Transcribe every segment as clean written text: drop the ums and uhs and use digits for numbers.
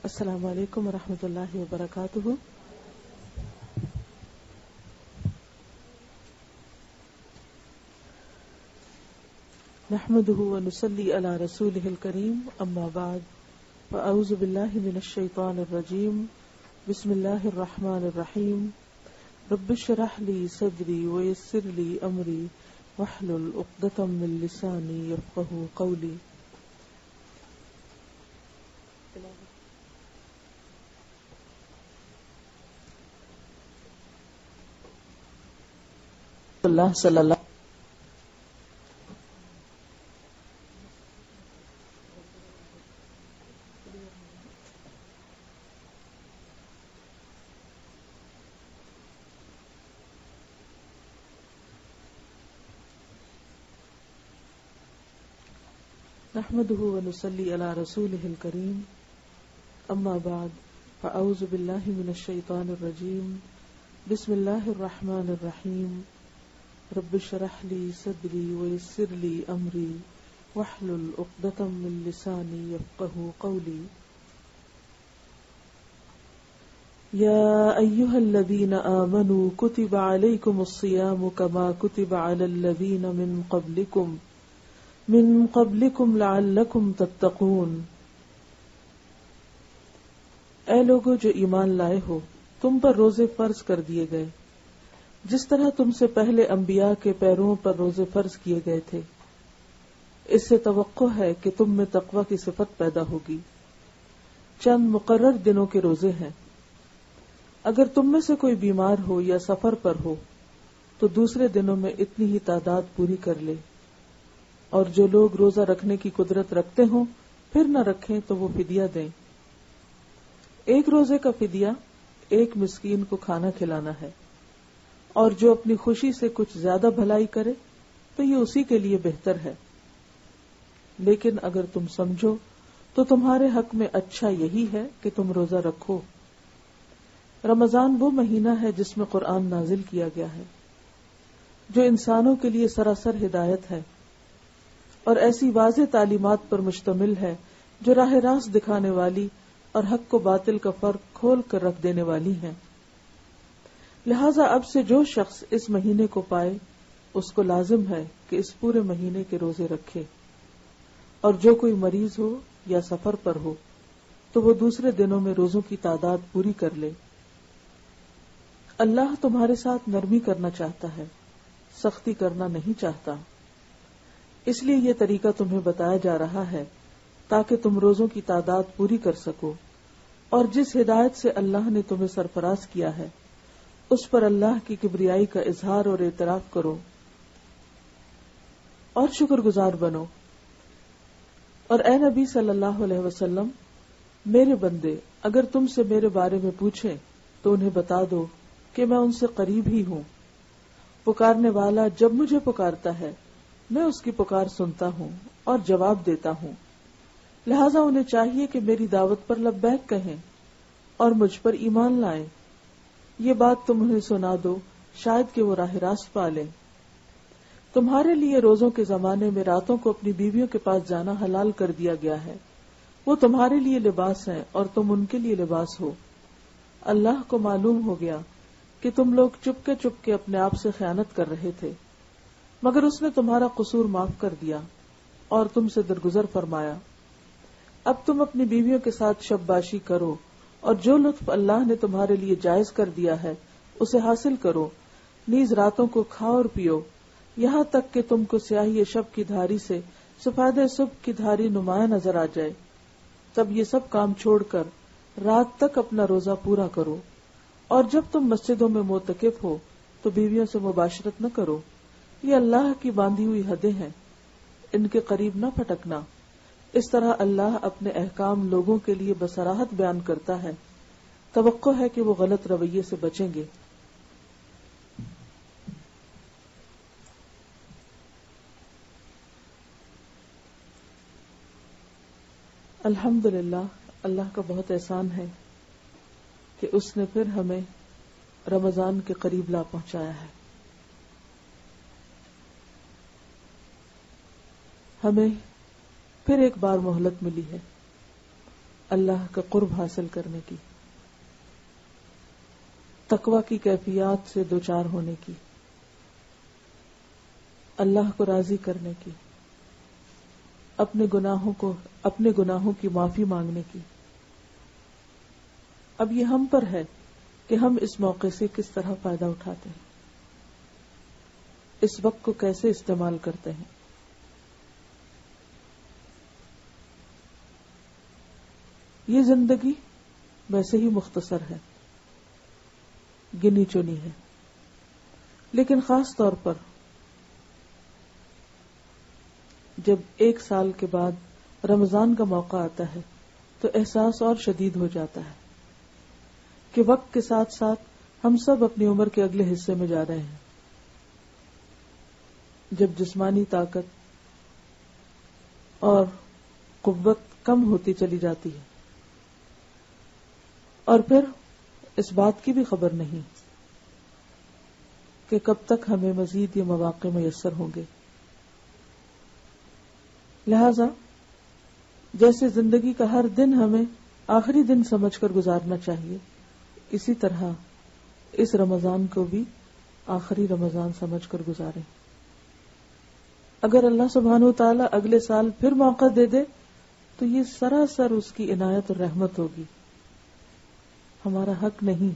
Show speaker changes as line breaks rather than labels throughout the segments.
السلام علیکم ورحمۃ اللہ وبرکاتہ۔ نحمده ونصلي على رسوله الكريم، اما بعد فاعوذ باللہ من الشیطان الرجیم، بسم اللہ الرحمن الرحیم۔ رب اشرح لي صدری ويسر لي امری واحلل عقدۃ من لسانی یفقهوا قولی۔ اللہ صلی اللہ نحمده ونصلي على رسوله الكريم، اما بعد فاعوذ باللہ من الشیطان الرجیم، بسم اللہ الرحمن الرحیم۔ رب اشرح لي صدری ويسر لي امری واحلل عقدۃ من لسانی یفقهوا قولی۔ یا ایھا الذین آمنوا کتب علیکم الصیام کما کتب علی الذین من قبلکم لعلکم تتقون۔ اے لوگو جو ایمان لائے ہو، تم پر روزے فرض کر دیے گئے جس طرح تم سے پہلے انبیاء کے پیرووں پر روزے فرض کیے گئے تھے۔ اس سے توقع ہے کہ تم میں تقوی کی صفت پیدا ہوگی۔ چند مقرر دنوں کے روزے ہیں۔ اگر تم میں سے کوئی بیمار ہو یا سفر پر ہو تو دوسرے دنوں میں اتنی ہی تعداد پوری کر لے، اور جو لوگ روزہ رکھنے کی قدرت رکھتے ہوں پھر نہ رکھیں تو وہ فدیہ دیں۔ ایک روزے کا فدیہ ایک مسکین کو کھانا کھلانا ہے، اور جو اپنی خوشی سے کچھ زیادہ بھلائی کرے تو یہ اسی کے لیے بہتر ہے۔ لیکن اگر تم سمجھو تو تمہارے حق میں اچھا یہی ہے کہ تم روزہ رکھو۔ رمضان وہ مہینہ ہے جس میں قرآن نازل کیا گیا ہے، جو انسانوں کے لیے سراسر ہدایت ہے اور ایسی واضح تعلیمات پر مشتمل ہے جو راہ راست دکھانے والی اور حق کو باطل کا فرق کھول کر رکھ دینے والی ہیں۔ لہذا اب سے جو شخص اس مہینے کو پائے اس کو لازم ہے کہ اس پورے مہینے کے روزے رکھے، اور جو کوئی مریض ہو یا سفر پر ہو تو وہ دوسرے دنوں میں روزوں کی تعداد پوری کر لے۔ اللہ تمہارے ساتھ نرمی کرنا چاہتا ہے، سختی کرنا نہیں چاہتا۔ اس لیے یہ طریقہ تمہیں بتایا جا رہا ہے تاکہ تم روزوں کی تعداد پوری کر سکو، اور جس ہدایت سے اللہ نے تمہیں سرفراز کیا ہے اس پر اللہ کی کبریائی کا اظہار اور اعتراف کرو اور شکر گزار بنو۔ اور اے نبی صلی اللہ علیہ وسلم، میرے بندے اگر تم سے میرے بارے میں پوچھیں تو انہیں بتا دو کہ میں ان سے قریب ہی ہوں۔ پکارنے والا جب مجھے پکارتا ہے میں اس کی پکار سنتا ہوں اور جواب دیتا ہوں۔ لہذا انہیں چاہیے کہ میری دعوت پر لبیک کہیں اور مجھ پر ایمان لائیں۔ یہ بات تم انہیں سنا دو، شاید کہ وہ راہ راست پا لیں۔ تمہارے لیے روزوں کے زمانے میں راتوں کو اپنی بیویوں کے پاس جانا حلال کر دیا گیا ہے۔ وہ تمہارے لیے لباس ہیں اور تم ان کے لیے لباس ہو۔ اللہ کو معلوم ہو گیا کہ تم لوگ چپ کے اپنے آپ سے خیانت کر رہے تھے، مگر اس نے تمہارا قصور معاف کر دیا اور تم سے درگزر فرمایا۔ اب تم اپنی بیویوں کے ساتھ شب باشی کرو، اور جو لطف اللہ نے تمہارے لیے جائز کر دیا ہے اسے حاصل کرو، نیز راتوں کو کھاؤ اور پیو، یہاں تک کہ تم کو سیاہی شب کی دھاری سے سفید صبح کی دھاری نمایاں نظر آ جائے۔ تب یہ سب کام چھوڑ کر رات تک اپنا روزہ پورا کرو، اور جب تم مسجدوں میں معتکف ہو تو بیویوں سے مباشرت نہ کرو۔ یہ اللہ کی باندھی ہوئی حدیں ہیں، ان کے قریب نہ پھٹکنا۔ اس طرح اللہ اپنے احکام لوگوں کے لیے بصراحت بیان کرتا ہے۔ توقع ہے کہ وہ غلط رویے سے بچیں گے۔ الحمدللہ، اللہ کا بہت احسان ہے کہ اس نے پھر ہمیں رمضان کے قریب لا پہنچایا ہے۔ ہمیں پھر ایک بار مہلت ملی ہے اللہ کا قرب حاصل کرنے کی، تقوی کی کیفیات سے دوچار ہونے کی، اللہ کو راضی کرنے کی، اپنے گناہوں کی معافی مانگنے کی۔ اب یہ ہم پر ہے کہ ہم اس موقع سے کس طرح فائدہ اٹھاتے ہیں، اس وقت کو کیسے استعمال کرتے ہیں۔ یہ زندگی ویسے ہی مختصر ہے، گنی چنی ہے، لیکن خاص طور پر جب ایک سال کے بعد رمضان کا موقع آتا ہے تو احساس اور شدید ہو جاتا ہے کہ وقت کے ساتھ ساتھ ہم سب اپنی عمر کے اگلے حصے میں جا رہے ہیں، جب جسمانی طاقت اور قوت کم ہوتی چلی جاتی ہے، اور پھر اس بات کی بھی خبر نہیں کہ کب تک ہمیں مزید یہ مواقع میسر ہوں گے۔ لہذا جیسے زندگی کا ہر دن ہمیں آخری دن سمجھ کر گزارنا چاہیے، اسی طرح اس رمضان کو بھی آخری رمضان سمجھ کر گزاریں۔ اگر اللہ سبحانہ وتعالی اگلے سال پھر موقع دے دے تو یہ سراسر اس کی عنایت اور رحمت ہوگی، ہمارا حق نہیں۔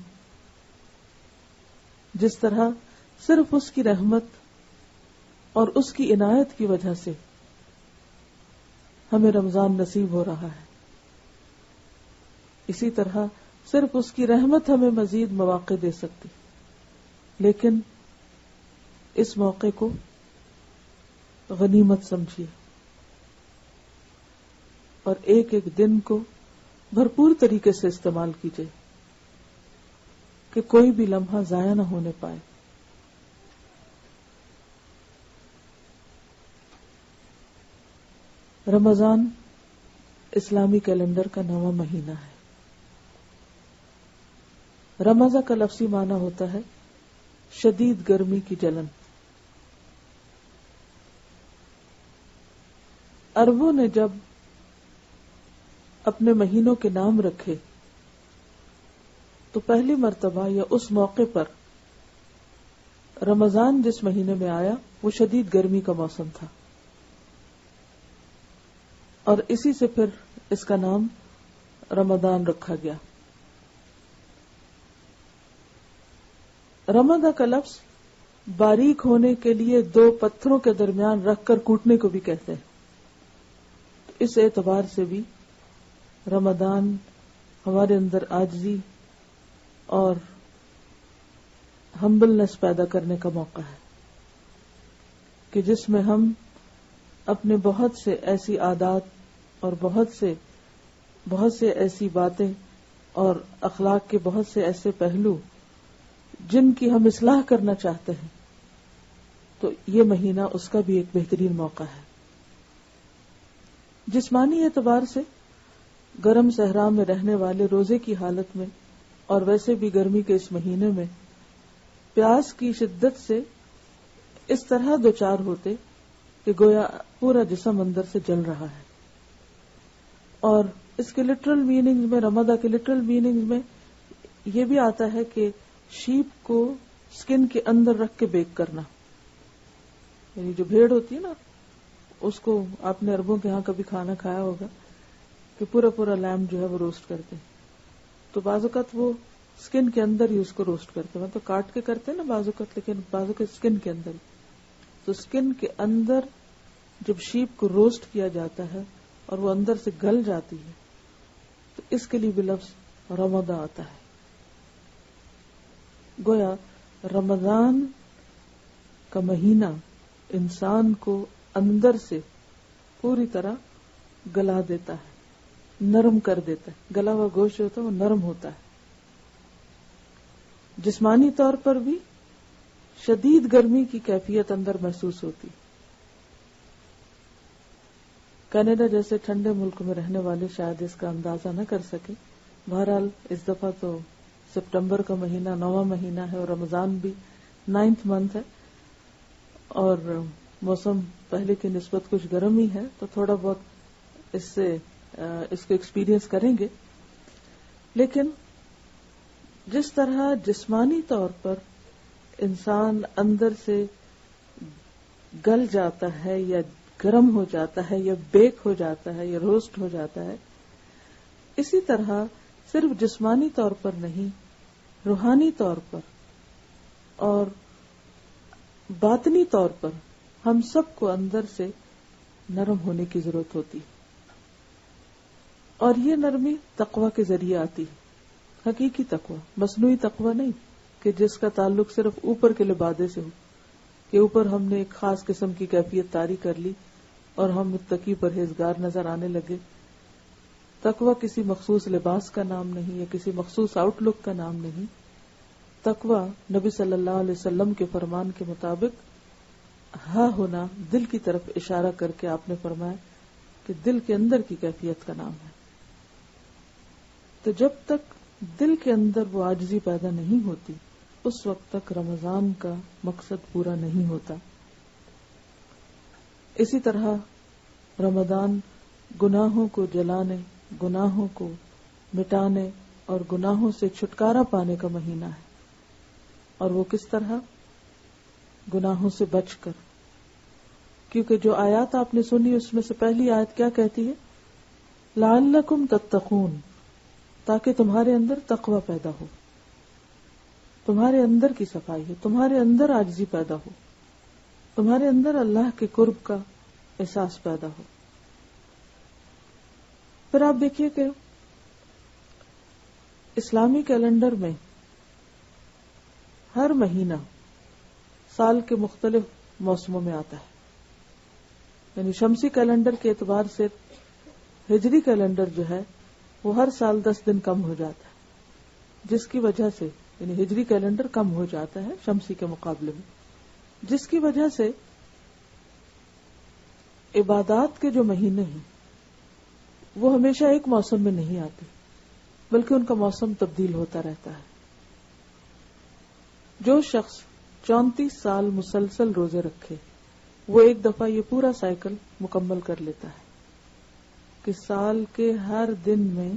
جس طرح صرف اس کی رحمت اور اس کی عنایت کی وجہ سے ہمیں رمضان نصیب ہو رہا ہے، اسی طرح صرف اس کی رحمت ہمیں مزید مواقع دے سکتی، لیکن اس موقع کو غنیمت سمجھیے اور ایک ایک دن کو بھرپور طریقے سے استعمال کیجیے کہ کوئی بھی لمحہ ضائع نہ ہونے پائے۔ رمضان اسلامی کیلنڈر کا 9واں مہینہ ہے۔ رمضہ کا لفظی معنی ہوتا ہے شدید گرمی کی جلن۔ عربوں نے جب اپنے مہینوں کے نام رکھے تو پہلی مرتبہ یا اس موقع پر رمضان جس مہینے میں آیا وہ شدید گرمی کا موسم تھا، اور اسی سے پھر اس کا نام رمضان رکھا گیا۔ رمضہ کا لفظ باریک ہونے کے لیے دو پتھروں کے درمیان رکھ کر کوٹنے کو بھی کہتے ہیں، اس اعتبار سے بھی رمضان ہمارے اندر عاجزی اور ہمبلنس پیدا کرنے کا موقع ہے کہ جس میں ہم اپنے بہت سے ایسی عادات اور بہت سے ایسی باتیں اور اخلاق کے بہت سے ایسے پہلو جن کی ہم اصلاح کرنا چاہتے ہیں، تو یہ مہینہ اس کا بھی ایک بہترین موقع ہے۔ جسمانی اعتبار سے گرم صحرا میں رہنے والے روزے کی حالت میں اور ویسے بھی گرمی کے اس مہینے میں پیاس کی شدت سے اس طرح دوچار ہوتے کہ گویا پورا جسم اندر سے جل رہا ہے، اور اس کے لٹرل میننگ میں، رمضان کے لٹرل میننگ میں یہ بھی آتا ہے کہ شیپ کو سکن کے اندر رکھ کے بیک کرنا، یعنی جو بھیڑ ہوتی ہے نا، اس کو آپ نے عربوں کے ہاں کبھی کھانا کھایا ہوگا کہ پورا لیمب جو ہے وہ روسٹ کرتے ہیں، تو بعض اوقات وہ سکن کے اندر ہی اس کو روسٹ کرتے ہیں، مطلب کاٹ کے کرتے ہیں نا بعض اوقات، لیکن بعض اوقات سکن کے اندر ہی۔ تو سکن کے اندر جب شیپ کو روسٹ کیا جاتا ہے اور وہ اندر سے گل جاتی ہے تو اس کے لیے بھی لفظ رمضان آتا ہے۔ گویا رمضان کا مہینہ انسان کو اندر سے پوری طرح گلا دیتا ہے، نرم کر دیتا ہے، گلا ہوا گوشت جو ہوتا ہے وہ نرم ہوتا ہے۔ جسمانی طور پر بھی شدید گرمی کی کیفیت اندر محسوس ہوتی۔ کینیڈا جیسے ٹھنڈے ملک میں رہنے والے شاید اس کا اندازہ نہ کر سکے، بہرحال اس دفعہ تو سپٹمبر کا مہینہ 9واں مہینہ ہے اور رمضان بھی 9th منتھ ہے، اور موسم پہلے کی نسبت کچھ گرم ہی ہے، تو تھوڑا بہت اس سے اس کو ایکسپیرینس کریں گے. لیکن جس طرح جسمانی طور پر انسان اندر سے گل جاتا ہے یا گرم ہو جاتا ہے یا بیک ہو جاتا ہے یا روسٹ ہو جاتا ہے، اسی طرح صرف جسمانی طور پر نہیں، روحانی طور پر اور باطنی طور پر ہم سب کو اندر سے نرم ہونے کی ضرورت ہوتی ہے. اور یہ نرمی تقوی کے ذریعے آتی ہے، حقیقی تقوی، مصنوعی تقوی نہیں کہ جس کا تعلق صرف اوپر کے لبادے سے ہو، کہ اوپر ہم نے ایک خاص قسم کی کیفیت طاری کر لی اور ہم متقی پرہیزگار نظر آنے لگے. تقوی کسی مخصوص لباس کا نام نہیں یا کسی مخصوص آؤٹ لک کا نام نہیں. تقوی نبی صلی اللہ علیہ وسلم کے فرمان کے مطابق ہا ہونا، دل کی طرف اشارہ کر کے آپ نے فرمایا کہ دل کے اندر کی کیفیت کا نام ہے. تو جب تک دل کے اندر وہ عاجزی پیدا نہیں ہوتی اس وقت تک رمضان کا مقصد پورا نہیں ہوتا. اسی طرح رمضان گناہوں کو جلانے، گناہوں کو مٹانے اور گناہوں سے چھٹکارا پانے کا مہینہ ہے. اور وہ کس طرح؟ گناہوں سے بچ کر. کیونکہ جو آیات آپ نے سنی اس میں سے پہلی آیت کیا کہتی ہے؟ لعلکم تتقون، تاکہ تمہارے اندر تقوی پیدا ہو، تمہارے اندر کی صفائی ہو، تمہارے اندر عاجزی پیدا ہو، تمہارے اندر اللہ کے قرب کا احساس پیدا ہو. پھر آپ دیکھیے کہ اسلامی کیلنڈر میں ہر مہینہ سال کے مختلف موسموں میں آتا ہے. یعنی شمسی کیلنڈر کے اعتبار سے ہجری کیلنڈر جو ہے وہ ہر سال 10 دن کم ہو جاتا ہے، جس کی وجہ سے یعنی ہجری کیلنڈر کم ہو جاتا ہے شمسی کے مقابلے میں، جس کی وجہ سے عبادات کے جو مہینے ہیں وہ ہمیشہ ایک موسم میں نہیں آتے بلکہ ان کا موسم تبدیل ہوتا رہتا ہے. جو شخص 34 سال مسلسل روزے رکھے وہ ایک دفعہ یہ پورا سائیکل مکمل کر لیتا ہے کہ سال کے ہر دن میں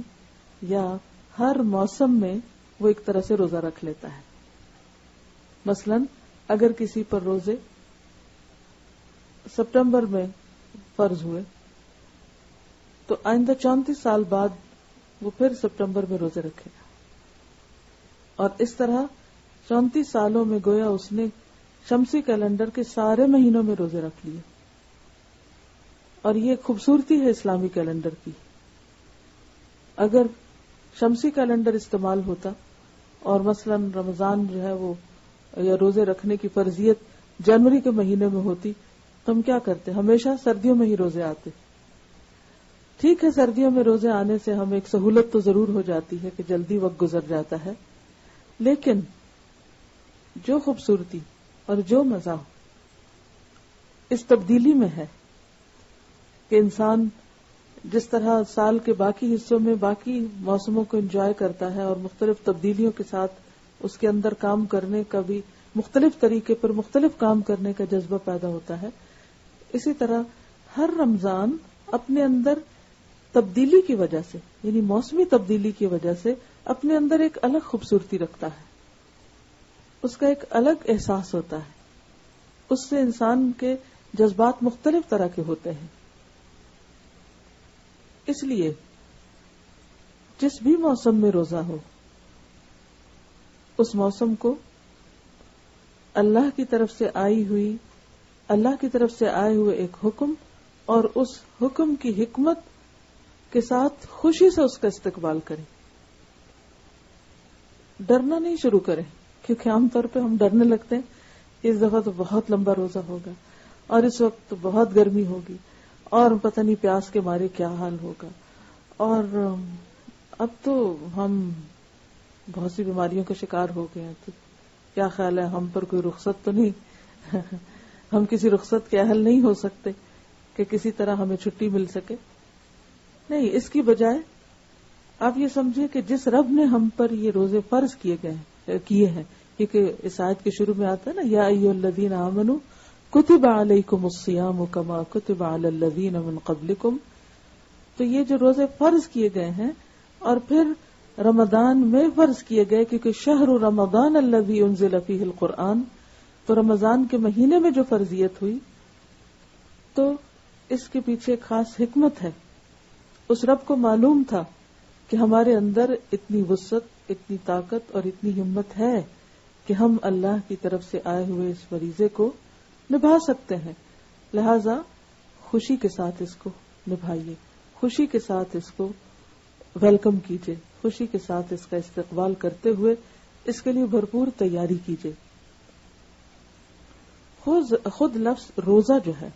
یا ہر موسم میں وہ ایک طرح سے روزہ رکھ لیتا ہے. مثلا اگر کسی پر روزے سپٹمبر میں فرض ہوئے تو آئندہ 34 سال بعد وہ پھر سپٹمبر میں روزے رکھے گا، اور اس طرح 34 سالوں میں گویا اس نے شمسی کیلنڈر کے سارے مہینوں میں روزے رکھ لیے. اور یہ خوبصورتی ہے اسلامی کیلنڈر کی. اگر شمسی کیلنڈر استعمال ہوتا اور مثلا رمضان جو ہے وہ یا روزے رکھنے کی فرضیت جنوری کے مہینے میں ہوتی تو ہم کیا کرتے؟ ہمیشہ سردیوں میں ہی روزے آتے. ٹھیک ہے، سردیوں میں روزے آنے سے ہمیں ایک سہولت تو ضرور ہو جاتی ہے کہ جلدی وقت گزر جاتا ہے، لیکن جو خوبصورتی اور جو مزہ اس تبدیلی میں ہے کہ انسان جس طرح سال کے باقی حصوں میں باقی موسموں کو انجوائے کرتا ہے اور مختلف تبدیلیوں کے ساتھ اس کے اندر کام کرنے کا بھی مختلف طریقے پر مختلف کام کرنے کا جذبہ پیدا ہوتا ہے، اسی طرح ہر رمضان اپنے اندر تبدیلی کی وجہ سے یعنی موسمی تبدیلی کی وجہ سے اپنے اندر ایک الگ خوبصورتی رکھتا ہے، اس کا ایک الگ احساس ہوتا ہے، اس سے انسان کے جذبات مختلف طرح کے ہوتے ہیں. اس لیے جس بھی موسم میں روزہ ہو اس موسم کو اللہ کی طرف سے آئے ہوئے ایک حکم اور اس حکم کی حکمت کے ساتھ خوشی سے اس کا استقبال کریں. ڈرنا نہیں شروع کریں، کیونکہ عام طور پہ ہم ڈرنے لگتے ہیں اس دفعہ تو بہت لمبا روزہ ہوگا اور اس وقت تو بہت گرمی ہوگی اور پتہ نہیں پیاس کے مارے کیا حال ہوگا، اور اب تو ہم بہت سی بیماریوں کا شکار ہو گئے ہیں، تو کیا خیال ہے ہم پر کوئی رخصت تو نہیں ہم کسی رخصت کے اہل نہیں ہو سکتے کہ کسی طرح ہمیں چھٹی مل سکے. نہیں، اس کی بجائے آپ یہ سمجھیں کہ جس رب نے ہم پر یہ روزے فرض کیے ہیں، کیونکہ اس آیت کے شروع میں آتا ہے نا، یا ایھا الذین آمنوا کتب علیکم الصیام کما کتب علی الذین من قبلکم تو یہ جو روزے فرض کیے گئے ہیں اور پھر رمضان میں فرض کیے گئے، کیونکہ شہر رمضان الذی انزل فیہ القرآن، تو رمضان کے مہینے میں جو فرضیت ہوئی تو اس کے پیچھے ایک خاص حکمت ہے. اس رب کو معلوم تھا کہ ہمارے اندر اتنی وسعت، اتنی طاقت اور اتنی ہمت ہے کہ ہم اللہ کی طرف سے آئے ہوئے اس فریضے کو نبھا سکتے ہیں. لہذا خوشی کے ساتھ اس کو نبھائیے، خوشی کے ساتھ اس کو ویلکم کیجیے، خوشی کے ساتھ اس کا استقبال کرتے ہوئے اس کے لیے بھرپور تیاری کیجیے. خود لفظ روزہ جو ہے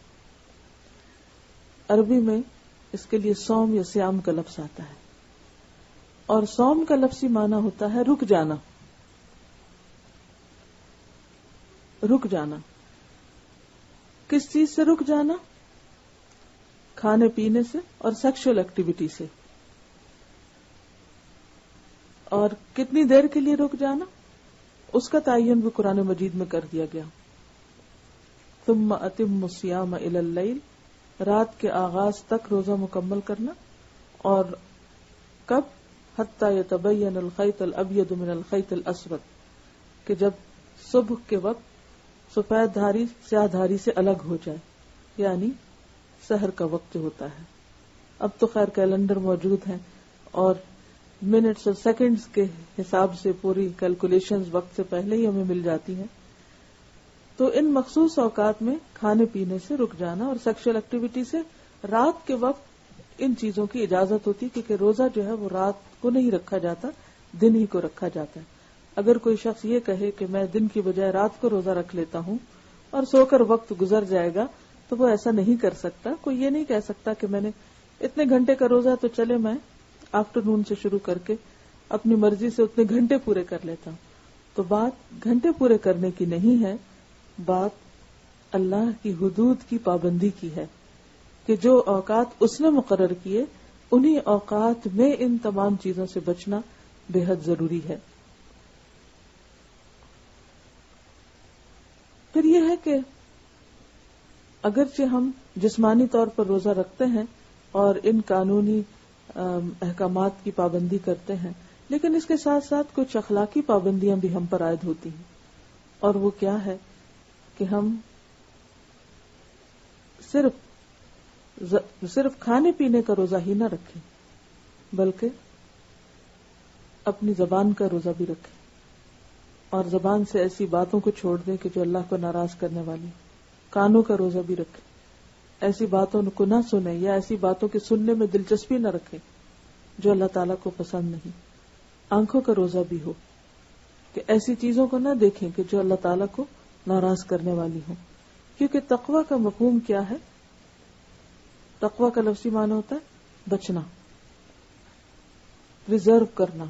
عربی میں اس کے لیے صوم یا صیام کا لفظ آتا ہے، اور صوم کا لفظی معنی ہوتا ہے رک جانا. رک جانا کس چیز سے رک جانا؟ کھانے پینے سے اور سیکشل ایکٹیویٹی سے. اور کتنی دیر کے لیے رک جانا اس کا تعین بھی قرآن مجید میں کر دیا گیا. ثم اتم الصیام الی اللیل، رات کے آغاز تک روزہ مکمل کرنا. اور کب؟ حتی یتبین الخیط الابیض من الخیط الاسود، کہ جب صبح کے وقت سفید دھاری سیاہ دھاری سے الگ ہو جائے، یعنی سحر کا وقت جو ہوتا ہے. اب تو خیر کیلنڈر موجود ہیں اور منٹس اور سیکنڈز کے حساب سے پوری کیلکولیشنز وقت سے پہلے ہی ہمیں مل جاتی ہیں. تو ان مخصوص اوقات میں کھانے پینے سے رک جانا اور سیکشل ایکٹیویٹی سے رات کے وقت ان چیزوں کی اجازت ہوتی، کیونکہ روزہ جو ہے وہ رات کو نہیں رکھا جاتا، دن ہی کو رکھا جاتا ہے. اگر کوئی شخص یہ کہے کہ میں دن کی بجائے رات کو روزہ رکھ لیتا ہوں اور سو کر وقت گزر جائے گا، تو وہ ایسا نہیں کر سکتا. کوئی یہ نہیں کہہ سکتا کہ میں نے اتنے گھنٹے کا روزہ تو چلے میں آفٹر نون سے شروع کر کے اپنی مرضی سے اتنے گھنٹے پورے کر لیتا ہوں. تو بات گھنٹے پورے کرنے کی نہیں ہے، بات اللہ کی حدود کی پابندی کی ہے کہ جو اوقات اس نے مقرر کیے انہی اوقات میں ان تمام چیزوں سے بچنا بے حد ضروری ہے. پھر یہ ہے کہ اگرچہ ہم جسمانی طور پر روزہ رکھتے ہیں اور ان قانونی احکامات کی پابندی کرتے ہیں، لیکن اس کے ساتھ ساتھ کچھ اخلاقی پابندیاں بھی ہم پر عائد ہوتی ہیں. اور وہ کیا ہے کہ ہم صرف کھانے پینے کا روزہ ہی نہ رکھیں، بلکہ اپنی زبان کا روزہ بھی رکھیں، اور زبان سے ایسی باتوں کو چھوڑ دیں کہ جو اللہ کو ناراض کرنے والی. کانوں کا روزہ بھی رکھیں، ایسی باتوں کو نہ سنیں یا ایسی باتوں کے سننے میں دلچسپی نہ رکھیں جو اللہ تعالیٰ کو پسند نہیں. آنکھوں کا روزہ بھی ہو کہ ایسی چیزوں کو نہ دیکھیں کہ جو اللہ تعالیٰ کو ناراض کرنے والی ہوں. کیونکہ تقوی کا مفہوم کیا ہے؟ تقوی کا لفظی معنی ہوتا ہے بچنا، ریزرو کرنا،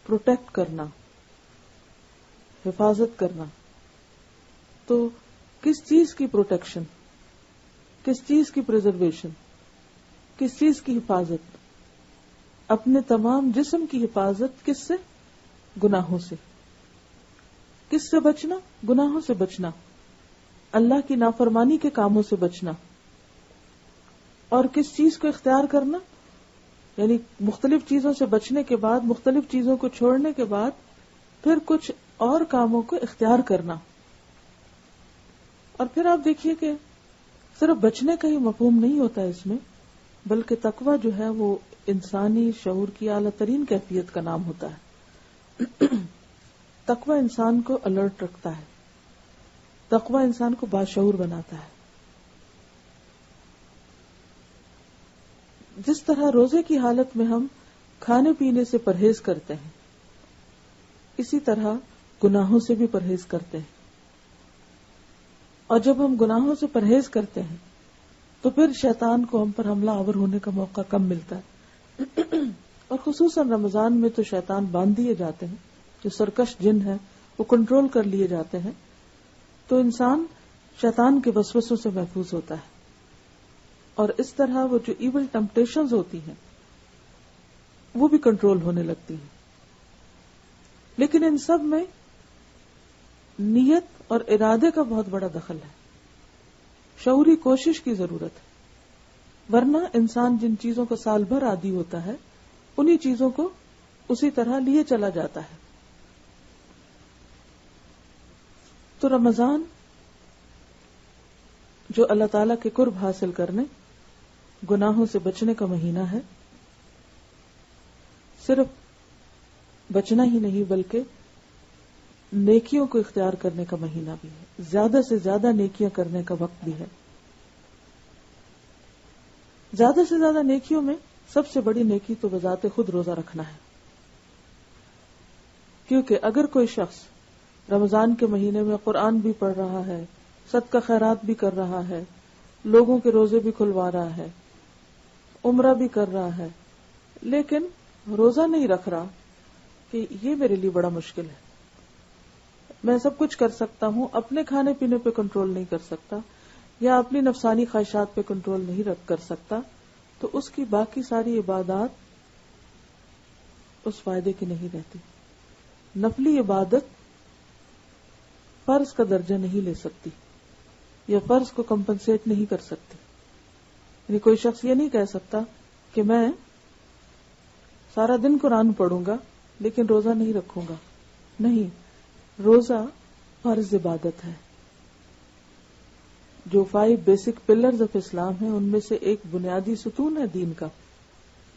پروٹیکٹ کرنا، حفاظت کرنا. تو کس چیز کی پروٹیکشن، کس چیز کی پریزرویشن، کس چیز کی حفاظت؟ اپنے تمام جسم کی حفاظت. کس سے؟ گناہوں سے. کس سے بچنا؟ گناہوں سے بچنا، اللہ کی نافرمانی کے کاموں سے بچنا. اور کس چیز کو اختیار کرنا؟ یعنی مختلف چیزوں سے بچنے کے بعد، مختلف چیزوں کو چھوڑنے کے بعد پھر کچھ اور کاموں کو اختیار کرنا. اور پھر آپ دیکھیے کہ صرف بچنے کا ہی مفہوم نہیں ہوتا اس میں، بلکہ تقوی جو ہے وہ انسانی شعور کی اعلیٰ ترین کیفیت کا نام ہوتا ہے. تقوی انسان کو الرٹ رکھتا ہے، تقوی انسان کو باشعور بناتا ہے. جس طرح روزے کی حالت میں ہم کھانے پینے سے پرہیز کرتے ہیں، اسی طرح گناہوں سے بھی پرہیز کرتے ہیں. اور جب ہم گناہوں سے پرہیز کرتے ہیں تو پھر شیطان کو ہم پر حملہ آور ہونے کا موقع کم ملتا ہے. اور خصوصاً رمضان میں تو شیطان باندھ دیے جاتے ہیں، جو سرکش جن ہے وہ کنٹرول کر لیے جاتے ہیں. تو انسان شیطان کے وسوسوں سے محفوظ ہوتا ہے، اور اس طرح وہ جو ایول ٹمپٹیشنز ہوتی ہیں وہ بھی کنٹرول ہونے لگتی ہیں. لیکن ان سب میں نیت اور ارادے کا بہت بڑا دخل ہے، شعوری کوشش کی ضرورت ہے. ورنہ انسان جن چیزوں کو سال بھر عادی ہوتا ہے انہی چیزوں کو اسی طرح لیے چلا جاتا ہے. تو رمضان جو اللہ تعالیٰ کے قرب حاصل کرنے، گناہوں سے بچنے کا مہینہ ہے. صرف بچنا ہی نہیں بلکہ نیکیوں کو اختیار کرنے کا مہینہ بھی ہے. زیادہ سے زیادہ نیکیاں کرنے کا وقت بھی ہے. زیادہ سے زیادہ نیکیوں میں سب سے بڑی نیکی تو بذات خود روزہ رکھنا ہے. کیونکہ اگر کوئی شخص رمضان کے مہینے میں قرآن بھی پڑھ رہا ہے، صدقہ خیرات بھی کر رہا ہے، لوگوں کے روزے بھی کھلوا رہا ہے، عمرہ بھی کر رہا ہے، لیکن روزہ نہیں رکھ رہا کہ یہ میرے لیے بڑا مشکل ہے، میں سب کچھ کر سکتا ہوں، اپنے کھانے پینے پہ کنٹرول نہیں کر سکتا یا اپنی نفسانی خواہشات پہ کنٹرول نہیں کر سکتا، تو اس کی باقی ساری عبادات اس فائدے کی نہیں رہتی. نفلی عبادت فرض کا درجہ نہیں لے سکتی یا فرض کو کمپنسیٹ نہیں کر سکتی. یعنی کوئی شخص یہ نہیں کہہ سکتا کہ میں سارا دن قرآن پڑھوں گا لیکن روزہ نہیں رکھوں گا. نہیں، روزہ فرض عبادت ہے. جو 5 بیسک پلرز آف اسلام ہیں ان میں سے ایک بنیادی ستون ہے دین کا.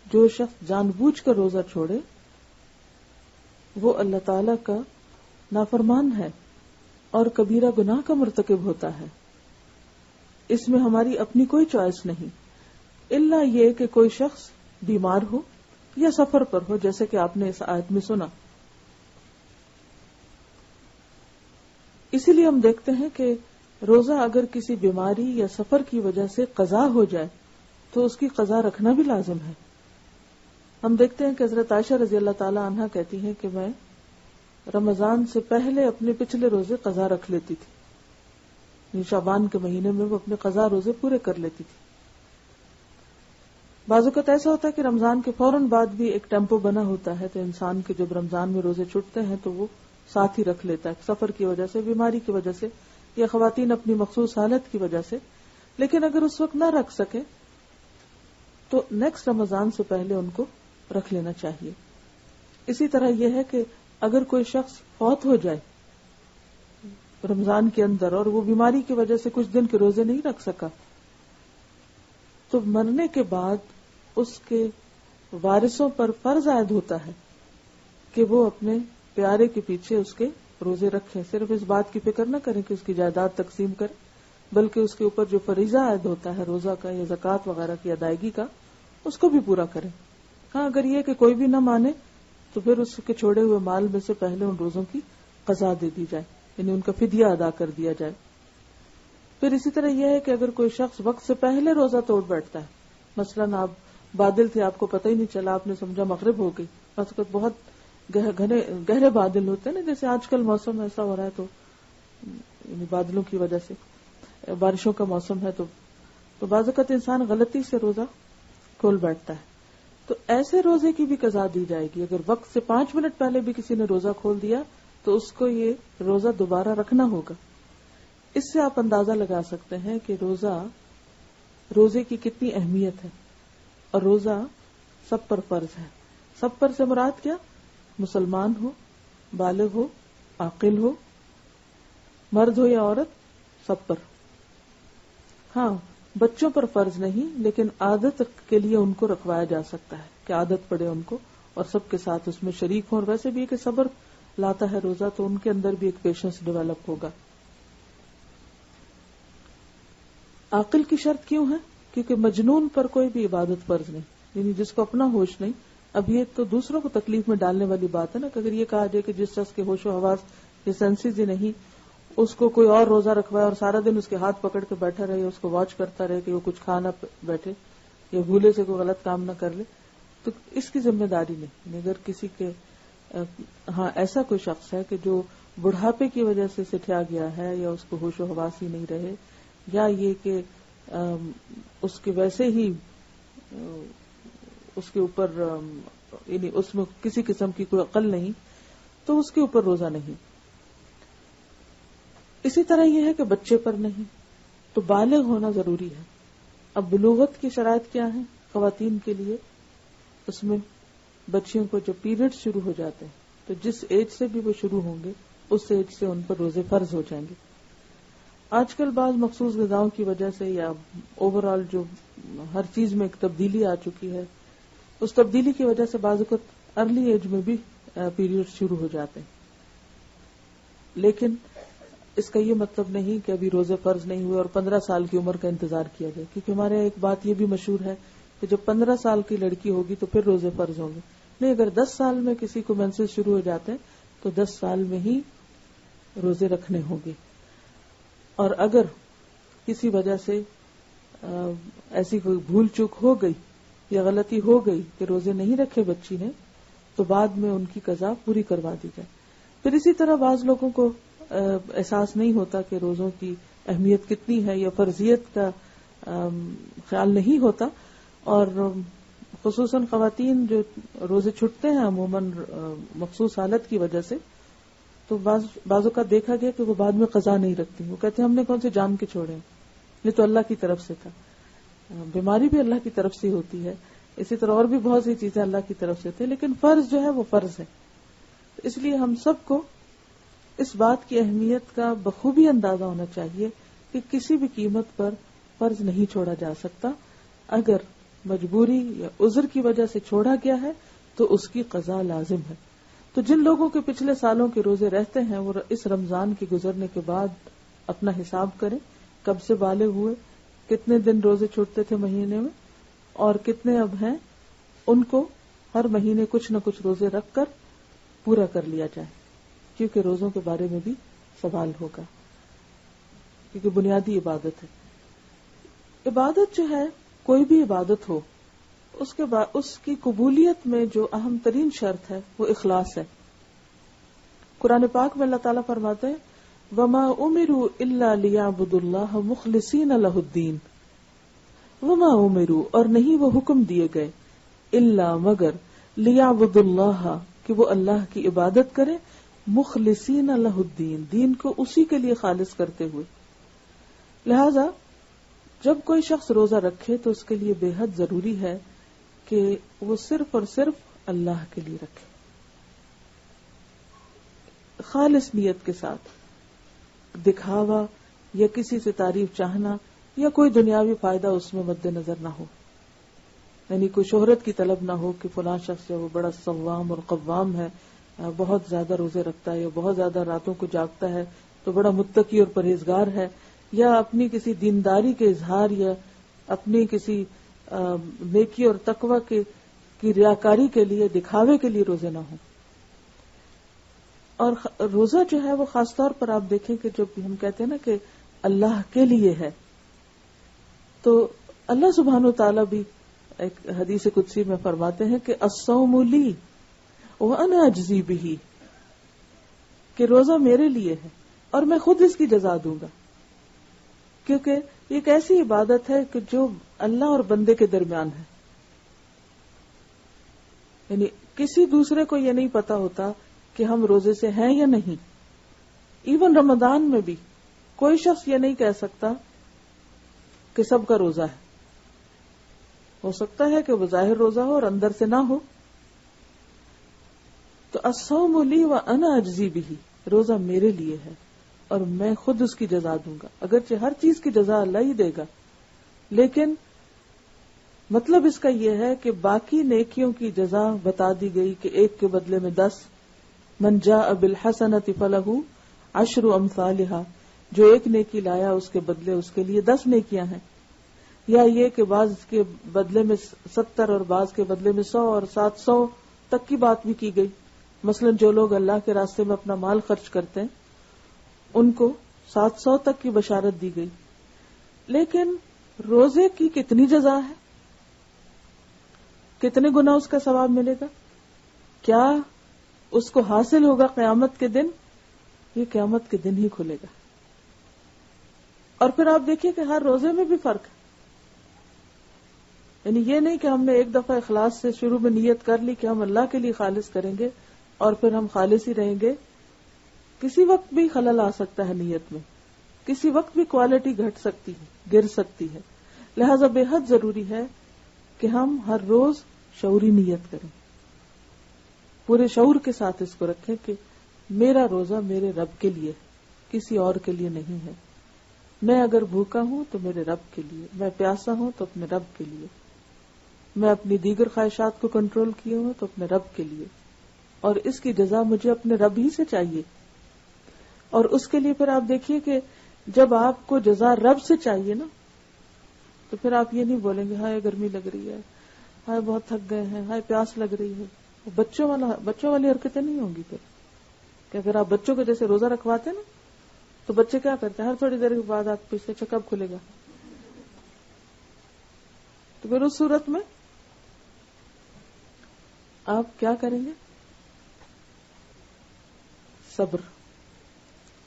جو شخص جان بوجھ کر روزہ چھوڑے وہ اللہ تعالی کا نافرمان ہے اور کبیرہ گناہ کا مرتکب ہوتا ہے. اس میں ہماری اپنی کوئی چوائس نہیں، الا یہ کہ کوئی شخص بیمار ہو یا سفر پر ہو، جیسے کہ آپ نے اس آیت میں سنا. اسی لیے ہم دیکھتے ہیں کہ روزہ اگر کسی بیماری یا سفر کی وجہ سے قضا ہو جائے تو اس کی قضا رکھنا بھی لازم ہے. ہم دیکھتے ہیں کہ حضرت عائشہ رضی اللہ تعالی عنہا کہتی ہیں کہ میں رمضان سے پہلے اپنے پچھلے روزے قضا رکھ لیتی تھی. شعبان کے مہینے میں وہ اپنے قضا روزے پورے کر لیتی تھی. بعض اوقات ایسا ہوتا ہے کہ رمضان کے فوراً بعد بھی ایک ٹیمپو بنا ہوتا ہے، تو انسان کے جب رمضان میں روزے چھوٹتے ہیں تو وہ ساتھ ہی رکھ لیتا ہے، سفر کی وجہ سے، بیماری کی وجہ سے یا خواتین اپنی مخصوص حالت کی وجہ سے. لیکن اگر اس وقت نہ رکھ سکے تو نیکسٹ رمضان سے پہلے ان کو رکھ لینا چاہیے. اسی طرح یہ ہے کہ اگر کوئی شخص فوت ہو جائے رمضان کے اندر اور وہ بیماری کی وجہ سے کچھ دن کے روزے نہیں رکھ سکا، تو مرنے کے بعد اس کے وارثوں پر فرض عائد ہوتا ہے کہ وہ اپنے پیارے کے پیچھے اس کے روزے رکھیں. صرف اس بات کی فکر نہ کریں کہ اس کی جائیداد تقسیم کریں، بلکہ اس کے اوپر جو فریضہ عائد ہوتا ہے روزہ کا یا زکوٰۃ وغیرہ کی ادائیگی کا، اس کو بھی پورا کریں. ہاں، اگر یہ کہ کوئی بھی نہ مانے تو پھر اس کے چھوڑے ہوئے مال میں سے پہلے ان روزوں کی قضا دے دی جائے، یعنی ان کا فدیہ ادا کر دیا جائے. پھر اسی طرح یہ ہے کہ اگر کوئی شخص وقت سے پہلے روزہ توڑ بیٹھتا ہے، مثلاً آپ بادل تھے، آپ کو پتہ ہی نہیں چلا، آپ نے سمجھا مغرب ہو گئی، بہت گہرے بادل ہوتے ہیں نا، جیسے آج کل موسم ایسا ہو رہا ہے تو یعنی بادلوں کی وجہ سے بارشوں کا موسم ہے، تو بعض اوقات انسان غلطی سے روزہ کھول بیٹھتا ہے، تو ایسے روزے کی بھی قضا دی جائے گی. اگر وقت سے 5 منٹ پہلے بھی کسی نے روزہ کھول دیا تو اس کو یہ روزہ دوبارہ رکھنا ہوگا. اس سے آپ اندازہ لگا سکتے ہیں کہ روزے کی کتنی اہمیت ہے. اور روزہ سب پر فرض ہے. سب پر سے مراد کیا؟ مسلمان ہو، بالغ ہو، عاقل ہو، مرد ہو یا عورت، سب پر. ہاں، بچوں پر فرض نہیں، لیکن عادت کے لیے ان کو رکھوایا جا سکتا ہے کہ عادت پڑے ان کو اور سب کے ساتھ اس میں شریک ہوں. اور ویسے بھی کہ صبر لاتا ہے روزہ، تو ان کے اندر بھی ایک پیشنس ڈیولپ ہوگا. عاقل کی شرط کیوں ہے؟ کیونکہ مجنون پر کوئی بھی عبادت فرض نہیں، یعنی جس کو اپنا ہوش نہیں. اب یہ تو دوسروں کو تکلیف میں ڈالنے والی بات ہے نا، کہ اگر یہ کہا جائے کہ جس شخص کے ہوش و حواس یہ سینسز ہی نہیں، اس کو کوئی اور روزہ رکھوائے اور سارا دن اس کے ہاتھ پکڑ کے بیٹھا رہے، اس کو واچ کرتا رہے کہ وہ کچھ کھا نہ بیٹھے یا بھولے سے کوئی غلط کام نہ کر لے، تو اس کی ذمہ داری نہیں. اگر کسی کے ہاں ایسا کوئی شخص ہے کہ جو بڑھاپے کی وجہ سے سٹھیا گیا ہے، یا اس کو ہوش و حواس ہی نہیں رہے، یا یہ کہ اس کے ویسے ہی اس کے اوپر یعنی اس میں کسی قسم کی کوئی عقل نہیں، تو اس کے اوپر روزہ نہیں. اسی طرح یہ ہے کہ بچے پر نہیں، تو بالغ ہونا ضروری ہے. اب بلوغت کی شرائط کیا ہیں خواتین کے لیے؟ اس میں بچیوں کو جب پیریڈ شروع ہو جاتے ہیں تو جس ایج سے بھی وہ شروع ہوں گے اس ایج سے ان پر روزے فرض ہو جائیں گے. آج کل بعض مخصوص غذاؤں کی وجہ سے یا اوور آل جو ہر چیز میں ایک تبدیلی آ چکی ہے، اس تبدیلی کی وجہ سے بعض اوقات ارلی ایج میں بھی پیریڈ شروع ہو جاتے ہیں. لیکن اس کا یہ مطلب نہیں کہ ابھی روزے فرض نہیں ہوئے اور 15 سال کی عمر کا انتظار کیا جائے، کیونکہ ہمارے ایک بات یہ بھی مشہور ہے کہ جب 15 سال کی لڑکی ہوگی تو پھر روزے فرض ہوں گے. نہیں، اگر 10 سال میں کسی کو مینسز شروع ہو جاتے ہیں تو 10 سال میں ہی روزے رکھنے ہوں گے. اور اگر کسی وجہ سے ایسی کوئی بھول چوک ہو گئی یا غلطی ہو گئی کہ روزے نہیں رکھے بچی نے، تو بعد میں ان کی قضا پوری کروا دی جائے. پھر اسی طرح بعض لوگوں کو احساس نہیں ہوتا کہ روزوں کی اہمیت کتنی ہے یا فرضیت کا خیال نہیں ہوتا، اور خصوصاً خواتین جو روزے چھٹتے ہیں عموماً مخصوص حالت کی وجہ سے، تو بعضوں کا دیکھا گیا کہ وہ بعد میں قضا نہیں رکھتی. وہ کہتے ہیں ہم نے کون سے جان کے چھوڑے ہیں، یہ تو اللہ کی طرف سے تھا. بیماری بھی اللہ کی طرف سے ہوتی ہے، اسی طرح اور بھی بہت سی چیزیں اللہ کی طرف سے تھے، لیکن فرض جو ہے وہ فرض ہے. اس لیے ہم سب کو اس بات کی اہمیت کا بخوبی اندازہ ہونا چاہیے کہ کسی بھی قیمت پر فرض نہیں چھوڑا جا سکتا. اگر مجبوری یا عذر کی وجہ سے چھوڑا گیا ہے تو اس کی قضا لازم ہے. تو جن لوگوں کے پچھلے سالوں کے روزے رہتے ہیں وہ اس رمضان کے گزرنے کے بعد اپنا حساب کریں، کب سے بالغ ہوئے، کتنے دن روزے چھوٹتے تھے مہینے میں اور کتنے اب ہیں، ان کو ہر مہینے کچھ نہ کچھ روزے رکھ کر پورا کر لیا جائے، کیونکہ روزوں کے بارے میں بھی سوال ہوگا، کیونکہ بنیادی عبادت ہے. عبادت جو ہے، کوئی بھی عبادت ہو، اس کی قبولیت میں جو اہم ترین شرط ہے وہ اخلاص ہے. قرآن پاک میں اللہ تعالیٰ فرماتے ہیں وَمَا أُمِرُوا إِلَّا لِيَعْبُدُوا اللَّهَ مُخْلِصِينَ لَهُ الدِّينَ وَمَا أُمِرُوا، اور نہیں وہ حکم دیے گئے، إِلَّا مگر، لِيَعْبُدُوا اللَّهَ کہ وہ اللہ کی عبادت کرے، مخلصین لہ الدین، دین کو اسی کے لیے خالص کرتے ہوئے. لہذا جب کوئی شخص روزہ رکھے تو اس کے لیے بے حد ضروری ہے کہ وہ صرف اور صرف اللہ کے لیے رکھے، خالص نیت کے ساتھ. دکھاوا یا کسی سے تعریف چاہنا یا کوئی دنیاوی فائدہ اس میں مد نظر نہ ہو، یعنی کوئی شہرت کی طلب نہ ہو کہ فلاں شخص جو وہ بڑا صوام اور قوام ہے، بہت زیادہ روزے رکھتا ہے یا بہت زیادہ راتوں کو جاگتا ہے تو بڑا متقی اور پرہیزگار ہے، یا اپنی کسی دینداری کے اظہار یا اپنی کسی نیکی اور تقوی کی ریاکاری کے لیے، دکھاوے کے لیے روزے نہ ہوں. اور روزہ جو ہے وہ خاص طور پر آپ دیکھیں کہ جب ہم کہتے ہیں نا کہ اللہ کے لیے ہے، تو اللہ سبحانہ وتعالیٰ بھی ایک حدیث قدسی میں فرماتے ہیں کہ الصوم لی وانا اجزی بہ، کہ روزہ میرے لیے ہے اور میں خود اس کی جزا دوں گا. کیونکہ یہ ایک ایسی عبادت ہے کہ جو اللہ اور بندے کے درمیان ہے، یعنی کسی دوسرے کو یہ نہیں پتا ہوتا کہ ہم روزے سے ہیں یا نہیں. ایون رمضان میں بھی کوئی شخص یہ نہیں کہہ سکتا کہ سب کا روزہ ہے. ہو سکتا ہے کہ وہ ظاہر روزہ ہو اور اندر سے نہ ہو. تو الصوم لی وانا اجزی بہ، روزہ میرے لیے ہے اور میں خود اس کی جزا دوں گا. اگرچہ ہر چیز کی جزا اللہ ہی دے گا، لیکن مطلب اس کا یہ ہے کہ باقی نیکیوں کی جزا بتا دی گئی کہ ایک کے بدلے میں 10، من جاء بالحسنۃ فلہ 10 امثالھا، جو ایک نیکی لایا اس کے بدلے اس کے لیے 10 نیکیاں ہیں. یا یہ کہ بعض کے بدلے میں 70 اور بعض کے بدلے میں 100 اور 700 تک کی بات بھی کی گئی. مثلا جو لوگ اللہ کے راستے میں اپنا مال خرچ کرتے ہیں ان کو 700 تک کی بشارت دی گئی. لیکن روزے کی کتنی جزا ہے، کتنے گنا اس کا ثواب ملے گا، کیا اس کو حاصل ہوگا قیامت کے دن؟ یہ قیامت کے دن ہی کھلے گا. اور پھر آپ دیکھیے کہ ہر روزے میں بھی فرق ہے. یعنی یہ نہیں کہ ہم نے ایک دفعہ اخلاص سے شروع میں نیت کر لی کہ ہم اللہ کے لیے خالص کریں گے اور پھر ہم خالص ہی رہیں گے. کسی وقت بھی خلل آ سکتا ہے نیت میں، کسی وقت بھی کوالٹی گھٹ سکتی ہے، گر سکتی ہے. لہذا بے حد ضروری ہے کہ ہم ہر روز شعوری نیت کریں، پورے شعور کے ساتھ اس کو رکھیں کہ میرا روزہ میرے رب کے لیے، کسی اور کے لیے نہیں ہے. میں اگر بھوکا ہوں تو میرے رب کے لیے، میں پیاسا ہوں تو اپنے رب کے لیے، میں اپنی دیگر خواہشات کو کنٹرول کیے ہوں تو اپنے رب کے لیے، اور اس کی جزا مجھے اپنے رب ہی سے چاہیے. اور اس کے لیے پھر آپ دیکھیے کہ جب آپ کو جزا رب سے چاہیے نا، تو پھر آپ یہ نہیں بولیں گے ہائے گرمی لگ رہی ہے، ہائے بہت تھک گئے ہیں، ہائے پیاس لگ رہی ہے. بچوں والی حرکتیں نہیں ہوں گی. پھر کہ اگر آپ بچوں کو جیسے روزہ رکھواتے نا، تو بچے کیا کرتے ہیں، ہر تھوڑی دیر کے بعد آپ پیچھے اچھا کب کھلے گا، تو پھر اس صورت میں آپ کیا کریں گے؟ صبر.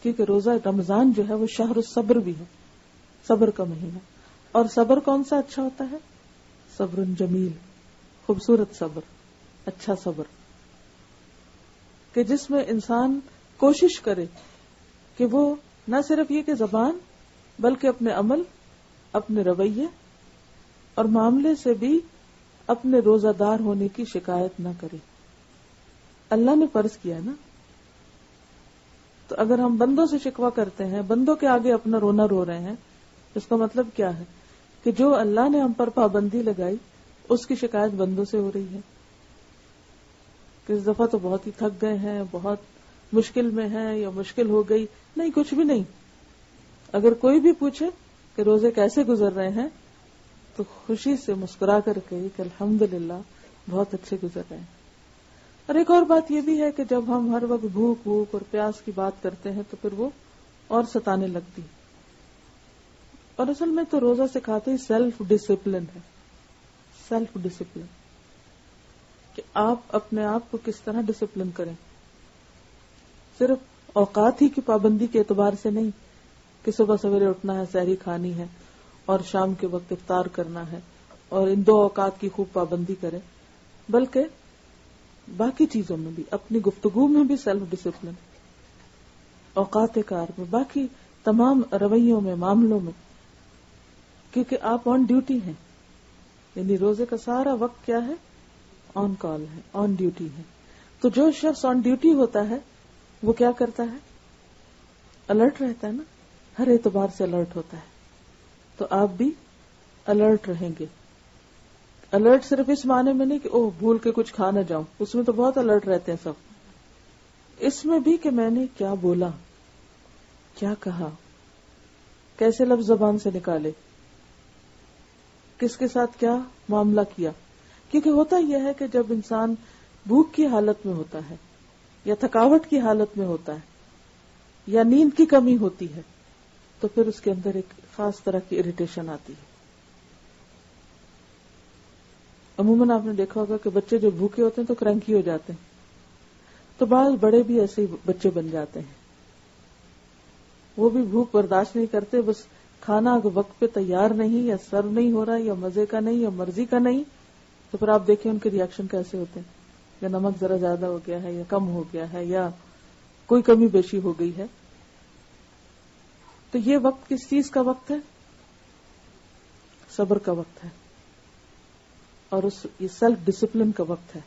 کیونکہ روزہ رمضان جو ہے وہ شہر الصبر بھی ہے، صبر کا مہینہ. اور صبر کون سا اچھا ہوتا ہے؟ صبر جمیل، خوبصورت صبر، اچھا صبر، کہ جس میں انسان کوشش کرے کہ وہ نہ صرف یہ کہ زبان بلکہ اپنے عمل، اپنے رویے اور معاملے سے بھی اپنے روزہ دار ہونے کی شکایت نہ کرے. اللہ نے فرض کیا نا، تو اگر ہم بندوں سے شکوہ کرتے ہیں، بندوں کے آگے اپنا رونا رو رہے ہیں، اس کا مطلب کیا ہے کہ جو اللہ نے ہم پر پابندی لگائی اس کی شکایت بندوں سے ہو رہی ہے کہ اس دفعہ تو بہت ہی تھک گئے ہیں، بہت مشکل میں ہیں، یا مشکل ہو گئی. نہیں، کچھ بھی نہیں. اگر کوئی بھی پوچھے کہ روزے کیسے گزر رہے ہیں تو خوشی سے مسکرا کر کہے کہ الحمدللہ بہت اچھے گزر رہے ہیں. اور ایک اور بات یہ بھی ہے کہ جب ہم ہر وقت بھوک اور پیاس کی بات کرتے ہیں تو پھر وہ اور ستانے لگتی. اور اصل میں تو روزہ سکھاتے ہی سیلف ڈسپلن ہے. سیلف ڈسپلن کہ آپ اپنے آپ کو کس طرح ڈسپلن کریں. صرف اوقات ہی کی پابندی کے اعتبار سے نہیں کہ صبح سویرے اٹھنا ہے، سحری کھانی ہے اور شام کے وقت افطار کرنا ہے اور ان 2 اوقات کی خوب پابندی کریں، بلکہ باقی چیزوں میں بھی، اپنی گفتگو میں بھی سیلف ڈسپلن، اوقات کار میں، باقی تمام رویوں میں، معاملوں میں، کیونکہ آپ آن ڈیوٹی ہیں. یعنی روزے کا سارا وقت کیا ہے؟ آن کال ہے، آن ڈیوٹی ہے. تو جو شخص آن ڈیوٹی ہوتا ہے وہ کیا کرتا ہے؟ الرٹ رہتا ہے نا، ہر اعتبار سے الرٹ ہوتا ہے. تو آپ بھی الرٹ رہیں گے. الرٹ صرف اس معنی میں نہیں کہ اوہ بھول کے کچھ کھا نہ جاؤں، اس میں تو بہت الرٹ رہتے ہیں سب. اس میں بھی کہ میں نے کیا بولا، کیا کہا، کیسے لفظ زبان سے نکالے، کس کے ساتھ کیا معاملہ کیا. کیونکہ ہوتا یہ ہے کہ جب انسان بھوک کی حالت میں ہوتا ہے یا تھکاوٹ کی حالت میں ہوتا ہے یا نیند کی کمی ہوتی ہے تو پھر اس کے اندر ایک خاص طرح کی اریٹیشن آتی ہے. عموماً آپ نے دیکھا ہوگا کہ بچے جو بھوکے ہوتے ہیں تو کرنکی ہو جاتے ہیں، تو بعض بڑے بھی ایسے ہی بچے بن جاتے ہیں. وہ بھی بھوک برداشت نہیں کرتے، بس کھانا وقت پہ تیار نہیں، یا سرو نہیں ہو رہا، یا مزے کا نہیں، یا مرضی کا نہیں، تو پھر آپ دیکھیں ان کے ری ایکشن کیسے ہوتے ہیں. یا نمک ذرا زیادہ ہو گیا ہے، یا کم ہو گیا ہے، یا کوئی کمی بیشی ہو گئی ہے. تو یہ وقت کس چیز کا وقت ہے؟ صبر کا وقت ہے، اور یہ سیلف ڈسپلن کا وقت ہے.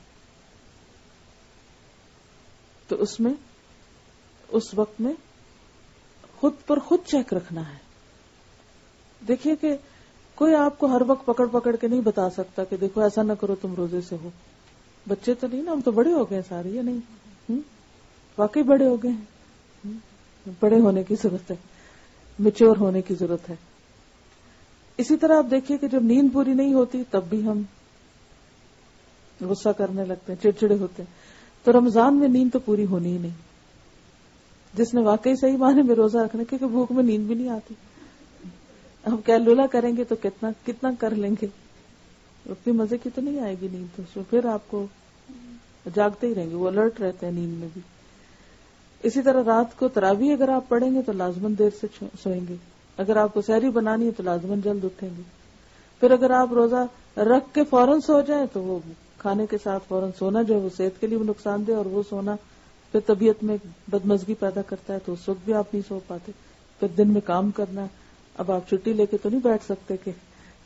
تو اس وقت میں خود پر خود چیک رکھنا ہے. دیکھیے کہ کوئی آپ کو ہر وقت پکڑ کے نہیں بتا سکتا کہ دیکھو ایسا نہ کرو تم روزے سے ہو. بچے تو نہیں نا، ہم تو بڑے ہو گئے سارے، یا نہیں؟ واقعی بڑے ہو گئے ہیں. بڑے ہونے کی ضرورت ہے، میچور ہونے کی ضرورت ہے. اسی طرح آپ دیکھیے کہ جب نیند پوری نہیں ہوتی تب بھی ہم غصہ کرنے لگتے ہیں، چڑچڑے ہوتے ہیں. تو رمضان میں نیند تو پوری ہونی ہی نہیں. جس نے واقعی صحیح معنی میں روزہ رکھنا، کیونکہ بھوک میں نیند بھی نہیں آتی. ہم کیلولا کریں گے تو کتنا کر لیں گے، اتنی مزے کی تو نہیں آئے گی نیند. تو پھر آپ کو جاگتے ہی رہیں گے، وہ الرٹ رہتے ہیں نیند میں بھی. اسی طرح رات کو تراویح اگر آپ پڑھیں گے تو لازماً دیر سے سوئیں گے. اگر آپ کو سحری بنانی ہے تو لازماً جلد اٹھیں گے. پھر اگر آپ روزہ رکھ کے فوراً سو جائیں تو وہ کھانے کے ساتھ فوراً سونا جو ہے وہ صحت کے لیے بھی نقصان دہ، اور وہ سونا پھر طبیعت میں بدمزگی پیدا کرتا ہے، تو اس وقت بھی آپ نہیں سو پاتے. پھر دن میں کام کرنا، اب آپ چھٹی لے کے تو نہیں بیٹھ سکتے کہ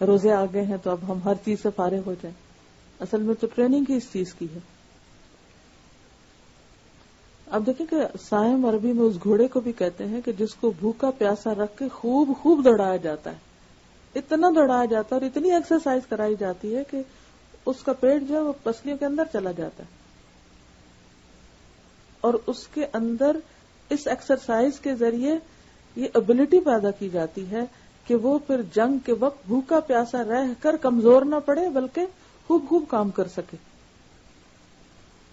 روزے آ گئے ہیں تو اب ہم ہر چیز سے فارغ ہو جائیں. اصل میں تو ٹریننگ ہی اس چیز کی ہے. اب دیکھیں کہ صائم عربی میں اس گھوڑے کو بھی کہتے ہیں کہ جس کو بھوکا پیاسا رکھ کے خوب خوب دوڑایا جاتا ہے. اتنا دوڑایا جاتا ہے اور اتنی ایکسرسائز کرائی جاتی ہے کہ اس کا پیٹ جو ہے وہ پسلیوں کے اندر چلا جاتا ہے. اور اس کے اندر اس ایکسرسائز کے ذریعے یہ ابیلٹی پیدا کی جاتی ہے کہ وہ پھر جنگ کے وقت بھوکا پیاسا رہ کر کمزور نہ پڑے بلکہ خوب خوب کام کر سکے.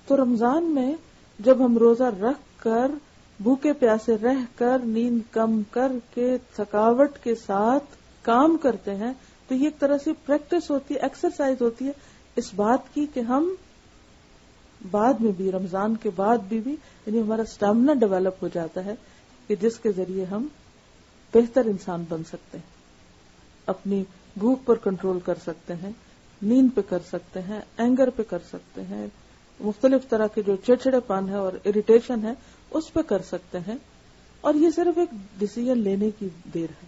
تو رمضان میں جب ہم روزہ رکھ کر بھوکے پیاسے رہ کر نیند کم کر کے تھکاوٹ کے ساتھ کام کرتے ہیں تو یہ ایک طرح سے پریکٹس ہوتی ہے, ایکسرسائز ہوتی ہے اس بات کی کہ ہم بعد میں بھی رمضان کے بعد بھی یعنی ہمارا اسٹیمنا ڈیولپ ہو جاتا ہے کہ جس کے ذریعے ہم بہتر انسان بن سکتے ہیں, اپنی بھوک پر کنٹرول کر سکتے ہیں, نیند پہ کر سکتے ہیں, اینگر پہ کر سکتے ہیں, مختلف طرح کے جو چڑچڑے پن ہے اور اریٹیشن ہے اس پہ کر سکتے ہیں. اور یہ صرف ایک ڈیسیژن لینے کی دیر ہے.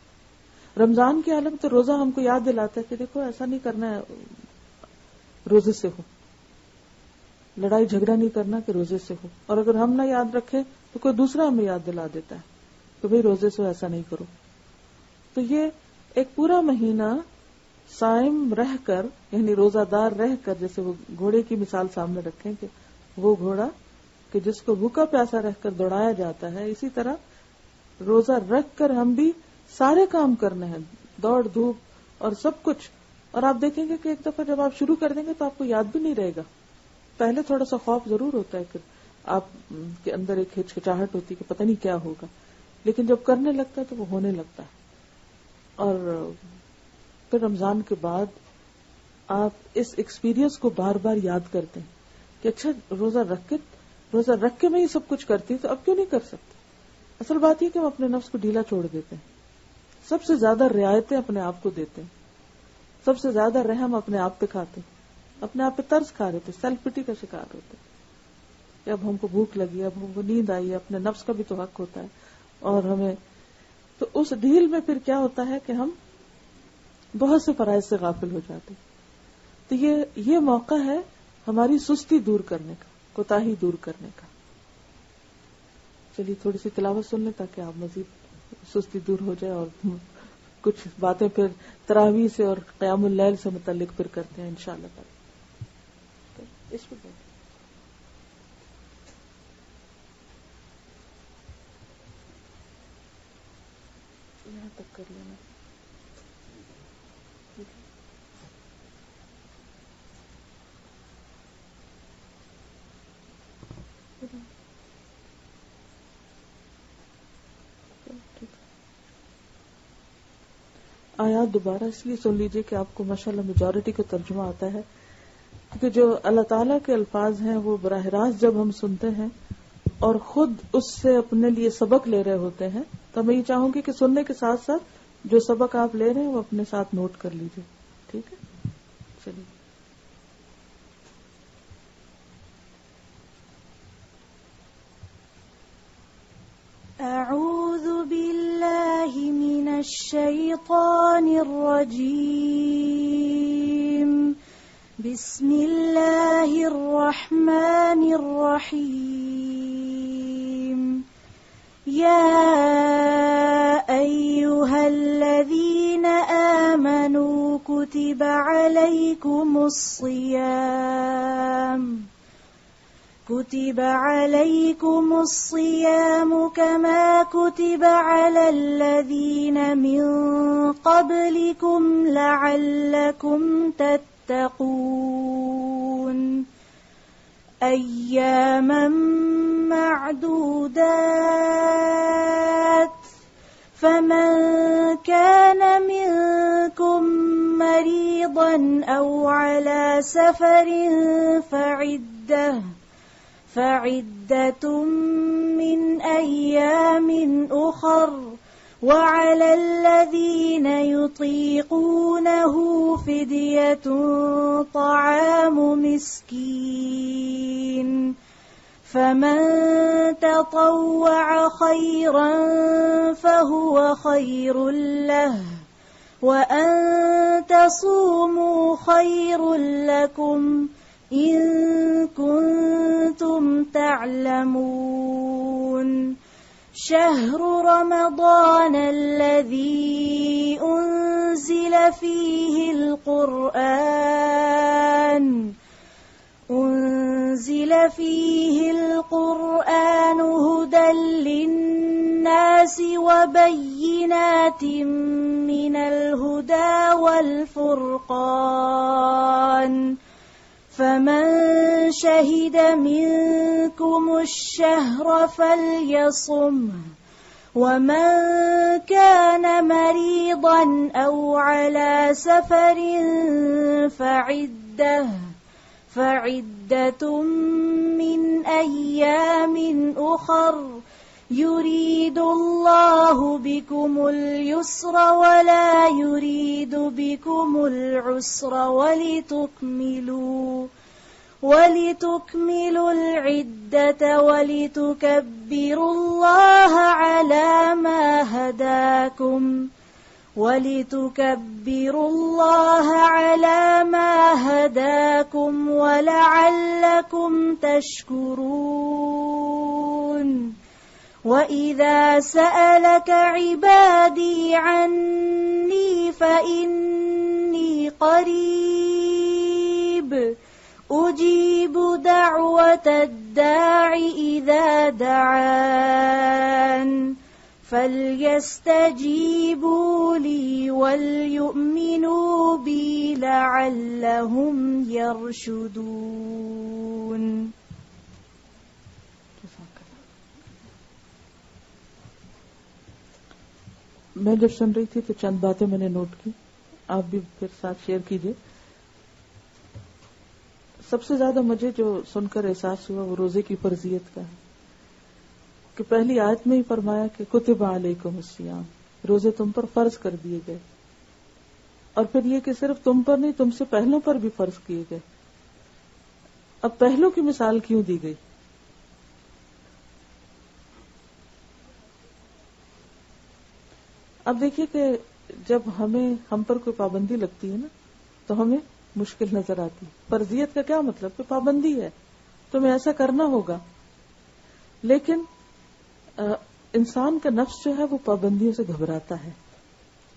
رمضان کی حالت تو روزہ ہم کو یاد دلاتا ہے کہ دیکھو ایسا نہیں کرنا ہے روزے سے ہو, لڑائی جھگڑا نہیں کرنا کہ روزے سے ہو. اور اگر ہم نہ یاد رکھیں تو کوئی دوسرا ہمیں یاد دلا دیتا ہے کہ بھئی روزے سے ایسا نہیں کرو. تو یہ ایک پورا مہینہ صائم رہ کر یعنی روزہ دار رہ کر, جیسے وہ گھوڑے کی مثال سامنے رکھیں کہ وہ گھوڑا کہ جس کو بھوکا پیاسا رہ کر دوڑایا جاتا ہے, اسی طرح روزہ رکھ کر ہم بھی سارے کام کرنے ہیں, دوڑ دھوپ اور سب کچھ. اور آپ دیکھیں گے کہ ایک دفعہ جب آپ شروع کر دیں گے تو آپ کو یاد بھی نہیں رہے گا. پہلے تھوڑا سا خوف ضرور ہوتا ہے کہ آپ کے اندر ایک ہچکچاہٹ ہوتی ہے کہ پتہ نہیں کیا ہوگا, لیکن جب کرنے لگتا ہے تو وہ ہونے لگتا ہے. اور پھر رمضان کے بعد آپ اس ایکسپیرینس کو بار بار یاد کرتے ہیں کہ اچھا روزہ رکھ کے میں یہ سب کچھ کرتی تو اب کیوں نہیں کر سکتی. اصل بات یہ کہ ہم اپنے نفس کو ڈھیلا چھوڑ دیتے ہیں, سب سے زیادہ رعایتیں اپنے آپ کو دیتے ہیں, سب سے زیادہ رحم اپنے آپ پہ کھاتے ہیں, اپنے آپ پہ ترس کھا رہے تھے, سیلف پٹی کا شکار ہوتے کہ اب ہم کو بھوک لگی, اب ہم کو نیند آئی ہے. اپنے نفس کا بھی تو حق ہوتا ہے. اور ہمیں تو اس ڈھیل میں پھر کیا ہوتا ہے کہ ہم بہت سے فرائض سے غافل ہو جاتے. تو یہ موقع ہے ہماری سستی دور کرنے کا, کوتاہی دور کرنے کا. چلیے تھوڑی سی تلاوت سن لیں تاکہ آپ مزید سستی دور ہو جائے, اور کچھ باتیں پھر تراویح سے اور قیام اللیل سے متعلق پھر کرتے ہیں انشاءاللہ تعالی. اس پہ یہاں تک کر لینا. آیات دوبارہ اس لیے سن لیجئے کہ آپ کو ماشاءاللہ میجورٹی کا ترجمہ آتا ہے, کیونکہ جو اللہ تعالیٰ کے الفاظ ہیں وہ براہ راست جب ہم سنتے ہیں اور خود اس سے اپنے لیے سبق لے رہے ہوتے ہیں تو میں یہ چاہوں گی کہ سننے کے ساتھ ساتھ جو سبق آپ لے رہے ہیں وہ اپنے ساتھ نوٹ کر لیجئے. ٹھیک ہے, چلیے.
أعوذ بالله من الشيطان الرجيم. بسم الله الرحمن الرحيم. يا أيها الذين آمنوا كتب عليكم الصيام كما كتب على الذين من قبلكم لعلكم تتقون. أياما معدودات. فمن كان منكم مريضا أو على سفر فعدة من أيام أخر. وعلى الذين يطيقونه فدية طعام مسكين. فمن تطوع خيرا فهو خير له. وأن تصوموا خير لكم إن كنتم تعلمون شهر رمضان الذي أنزل فيه القرآن هدى للناس وبينات من الهدى والفرقان فمن شهد منكم الشهر فليصمه ومن كان مريضا أو على سفر فعدة من أيام أخر يريد الله بكم اليسر ولا يريد بكم العسر ولتكملوا العدة ولتكبروا الله على ما هداكم ولعلكم تشكرون وَإِذَا سَأَلَكَ عِبَادِي عَنِّي فَإِنِّي قَرِيبٌ أُجِيبُ دَعْوَةَ الدَّاعِ إِذَا دَعَانِ فَلْيَسْتَجِيبُوا لِي وَلْيُؤْمِنُوا بِي لَعَلَّهُمْ يَرْشُدُونَ.
میں جب سن رہی تھی تو چند باتیں میں نے نوٹ کی، آپ بھی پھر ساتھ شیئر کیجئے. سب سے زیادہ مجھے جو سن کر احساس ہوا وہ روزے کی فرضیت کا ہے کہ پہلی آیت میں ہی فرمایا کہ کتب علیکم الصیام، روزے تم پر فرض کر دیے گئے، اور پھر یہ کہ صرف تم پر نہیں، تم سے پہلوں پر بھی فرض کیے گئے. اب پہلوں کی مثال کیوں دی گئی؟ اب دیکھیے کہ جب ہم پر کوئی پابندی لگتی ہے نا تو ہمیں مشکل نظر آتی. فرضیت کا کیا مطلب؟ کہ پابندی ہے، تمہیں ایسا کرنا ہوگا. لیکن انسان کا نفس جو ہے وہ پابندیوں سے گھبراتا ہے،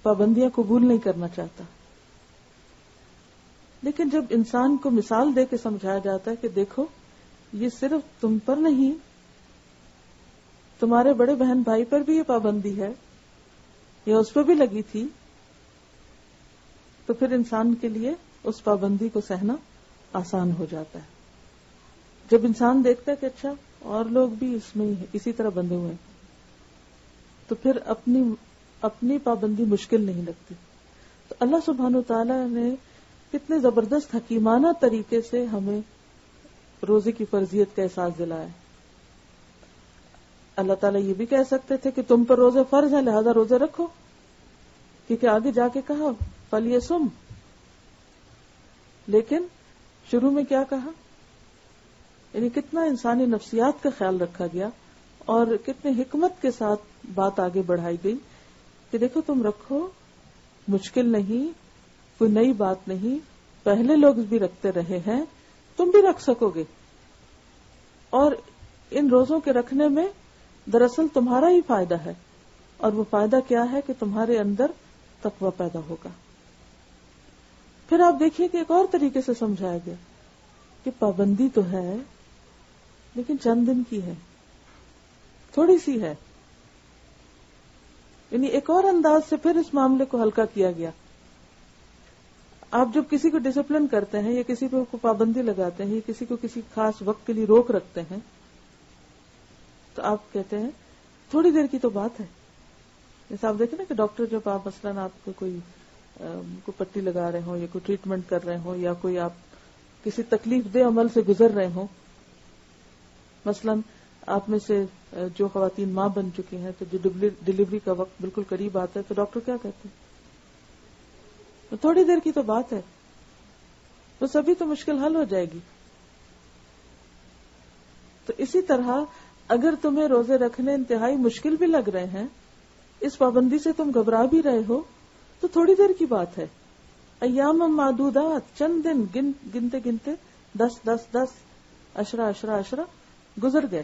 پابندیاں قبول نہیں کرنا چاہتا. لیکن جب انسان کو مثال دے کے سمجھایا جاتا ہے کہ دیکھو یہ صرف تم پر نہیں، تمہارے بڑے بہن بھائی پر بھی یہ پابندی ہے یا اس پہ بھی لگی تھی، تو پھر انسان کے لیے اس پابندی کو سہنا آسان ہو جاتا ہے. جب انسان دیکھتا ہے کہ اچھا اور لوگ بھی اس میں اسی طرح بندھے ہوئے ہیں تو پھر اپنی پابندی مشکل نہیں لگتی. تو اللہ سبحانہ وتعالی نے کتنے زبردست حکیمانہ طریقے سے ہمیں روزے کی فرضیت کا احساس دلایا. اللہ تعالیٰ یہ بھی کہہ سکتے تھے کہ تم پر روزے فرض ہیں لہذا روزے رکھو، کیونکہ آگے جا کے کہا فَلْيَصُمْ، لیکن شروع میں کیا کہا؟ یعنی کتنا انسانی نفسیات کا خیال رکھا گیا اور کتنے حکمت کے ساتھ بات آگے بڑھائی گئی کہ دیکھو تم رکھو، مشکل نہیں، کوئی نئی بات نہیں، پہلے لوگ بھی رکھتے رہے ہیں، تم بھی رکھ سکو گے. اور ان روزوں کے رکھنے میں دراصل تمہارا ہی فائدہ ہے، اور وہ فائدہ کیا ہے کہ تمہارے اندر تقوی پیدا ہوگا. پھر آپ دیکھیے کہ ایک اور طریقے سے سمجھایا گیا کہ پابندی تو ہے لیکن چند دن کی ہے، تھوڑی سی ہے. یعنی ایک اور انداز سے پھر اس معاملے کو ہلکا کیا گیا. آپ جب کسی کو ڈسپلن کرتے ہیں یا کسی کو پابندی لگاتے ہیں یا کسی کو کسی خاص وقت کے لیے روک رکھتے ہیں تو آپ کہتے ہیں تھوڑی دیر کی تو بات ہے. جیسے آپ دیکھیں نا کہ ڈاکٹر جب آپ مثلاً آپ کو کوئی پٹی لگا رہے ہوں یا کوئی ٹریٹمنٹ کر رہے ہوں یا کوئی آپ کسی تکلیف دہ عمل سے گزر رہے ہوں، مثلاً آپ میں سے جو خواتین ماں بن چکی ہیں تو جو ڈلیوری کا وقت بالکل قریب آتا ہے تو ڈاکٹر کیا کہتے ہیں؟ تھوڑی دیر کی تو بات ہے، تو سبھی تو مشکل حل ہو جائے گی. تو اسی طرح اگر تمہیں روزے رکھنے انتہائی مشکل بھی لگ رہے ہیں، اس پابندی سے تم گھبرا بھی رہے ہو، تو تھوڑی دیر کی بات ہے، ایام معدودات، چند دن گنتے گنتے 10 10 گزر گئے،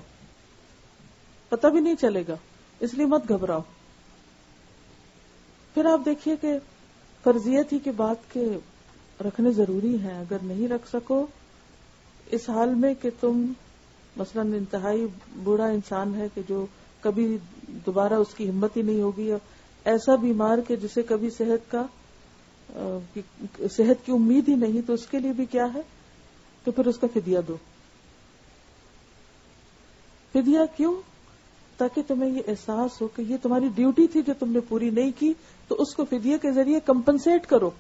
پتہ بھی نہیں چلے گا، اس لیے مت گھبراؤ۔ پھر آپ دیکھیے کہ فرضیت ہی کی بات کے رکھنے ضروری ہیں، اگر نہیں رکھ سکو اس حال میں کہ تم مثلا انتہائی بوڑھا انسان ہے کہ جو کبھی دوبارہ اس کی ہمت ہی نہیں ہوگی، ایسا بیمار کہ جسے کبھی صحت کی امید ہی نہیں، تو اس کے لیے بھی کیا ہے تو پھر اس کا فدیہ دو۔ فدیہ کیوں؟ تاکہ تمہیں یہ احساس ہو کہ یہ تمہاری ڈیوٹی تھی جو تم نے پوری نہیں کی، تو اس کو فدیہ کے ذریعے کمپنسیٹ کرو،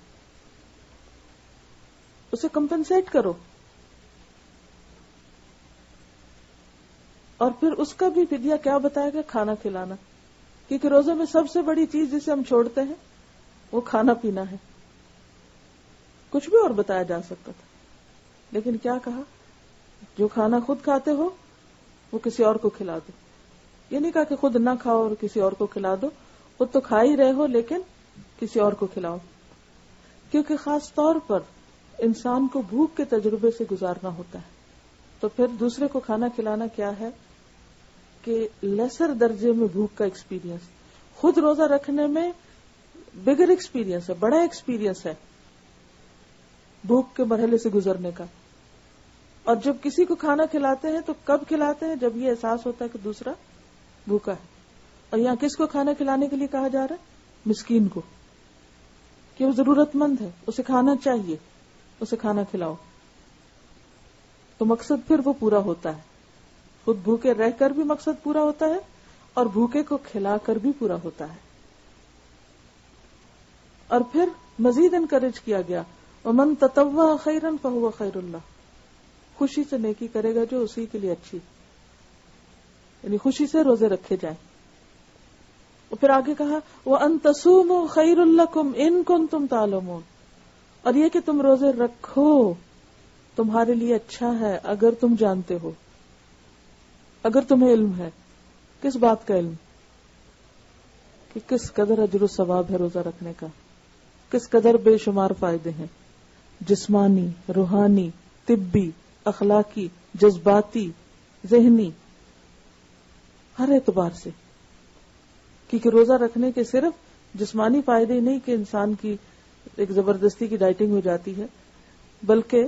اسے کمپنسیٹ کرو۔ اور پھر اس کا بھی فدیہ کیا بتایا گیا؟ کھانا کھلانا، کیونکہ روزے میں سب سے بڑی چیز جسے ہم چھوڑتے ہیں وہ کھانا پینا ہے۔ کچھ بھی اور بتایا جا سکتا تھا، لیکن کیا کہا؟ جو کھانا خود کھاتے ہو وہ کسی اور کو کھلا دو۔ یہ نہیں کہا کہ خود نہ کھاؤ اور کسی اور کو کھلا دو، خود تو کھا ہی رہے ہو لیکن کسی اور کو کھلاؤ، کیونکہ خاص طور پر انسان کو بھوک کے تجربے سے گزارنا ہوتا ہے۔ تو پھر دوسرے کو کھانا کھلانا کیا ہے کہ لیسر درجے میں بھوک کا ایکسپیرینس، خود روزہ رکھنے میں بگر ایکسپیرینس ہے، بڑا ایکسپیرینس ہے بھوک کے مرحلے سے گزرنے کا۔ اور جب کسی کو کھانا کھلاتے ہیں تو کب کھلاتے ہیں؟ جب یہ احساس ہوتا ہے کہ دوسرا بھوکا ہے۔ اور یہاں کس کو کھانا کھلانے کے لیے کہا جا رہا ہے؟ مسکین کو، کہ وہ ضرورت مند ہے، اسے کھانا چاہیے، اسے کھانا کھلاؤ۔ تو مقصد پھر وہ پورا ہوتا ہے، خود بھوکے رہ کر بھی مقصد پورا ہوتا ہے اور بھوکے کو کھلا کر بھی پورا ہوتا ہے۔ اور پھر مزید انکریج کیا گیا، وَمَن تَطَوَّعَ خَيْرًا فَهُوَ خَيْرٌ لَهُ، خوشی سے نیکی کرے گا جو اسی کے لیے اچھی، یعنی خوشی سے روزے رکھے جائیں۔ اور پھر آگے کہا وَأَن تَصُومُوا خَيْرٌ لَكُمْ إِن كُنتُمْ تَعْلَمُونَ، اور یہ کہ تم روزے رکھو تمہارے لیے اچھا ہے اگر تم جانتے ہو، اگر تمہیں علم ہے۔ کس بات کا علم؟ کہ کس قدر اجر و ثواب ہے روزہ رکھنے کا، کس قدر بے شمار فائدے ہیں، جسمانی، روحانی، طبی، اخلاقی، جذباتی، ذہنی، ہر اعتبار سے۔ کیونکہ روزہ رکھنے کے صرف جسمانی فائدے ہی نہیں کہ انسان کی ایک زبردستی کی ڈائٹنگ ہو جاتی ہے، بلکہ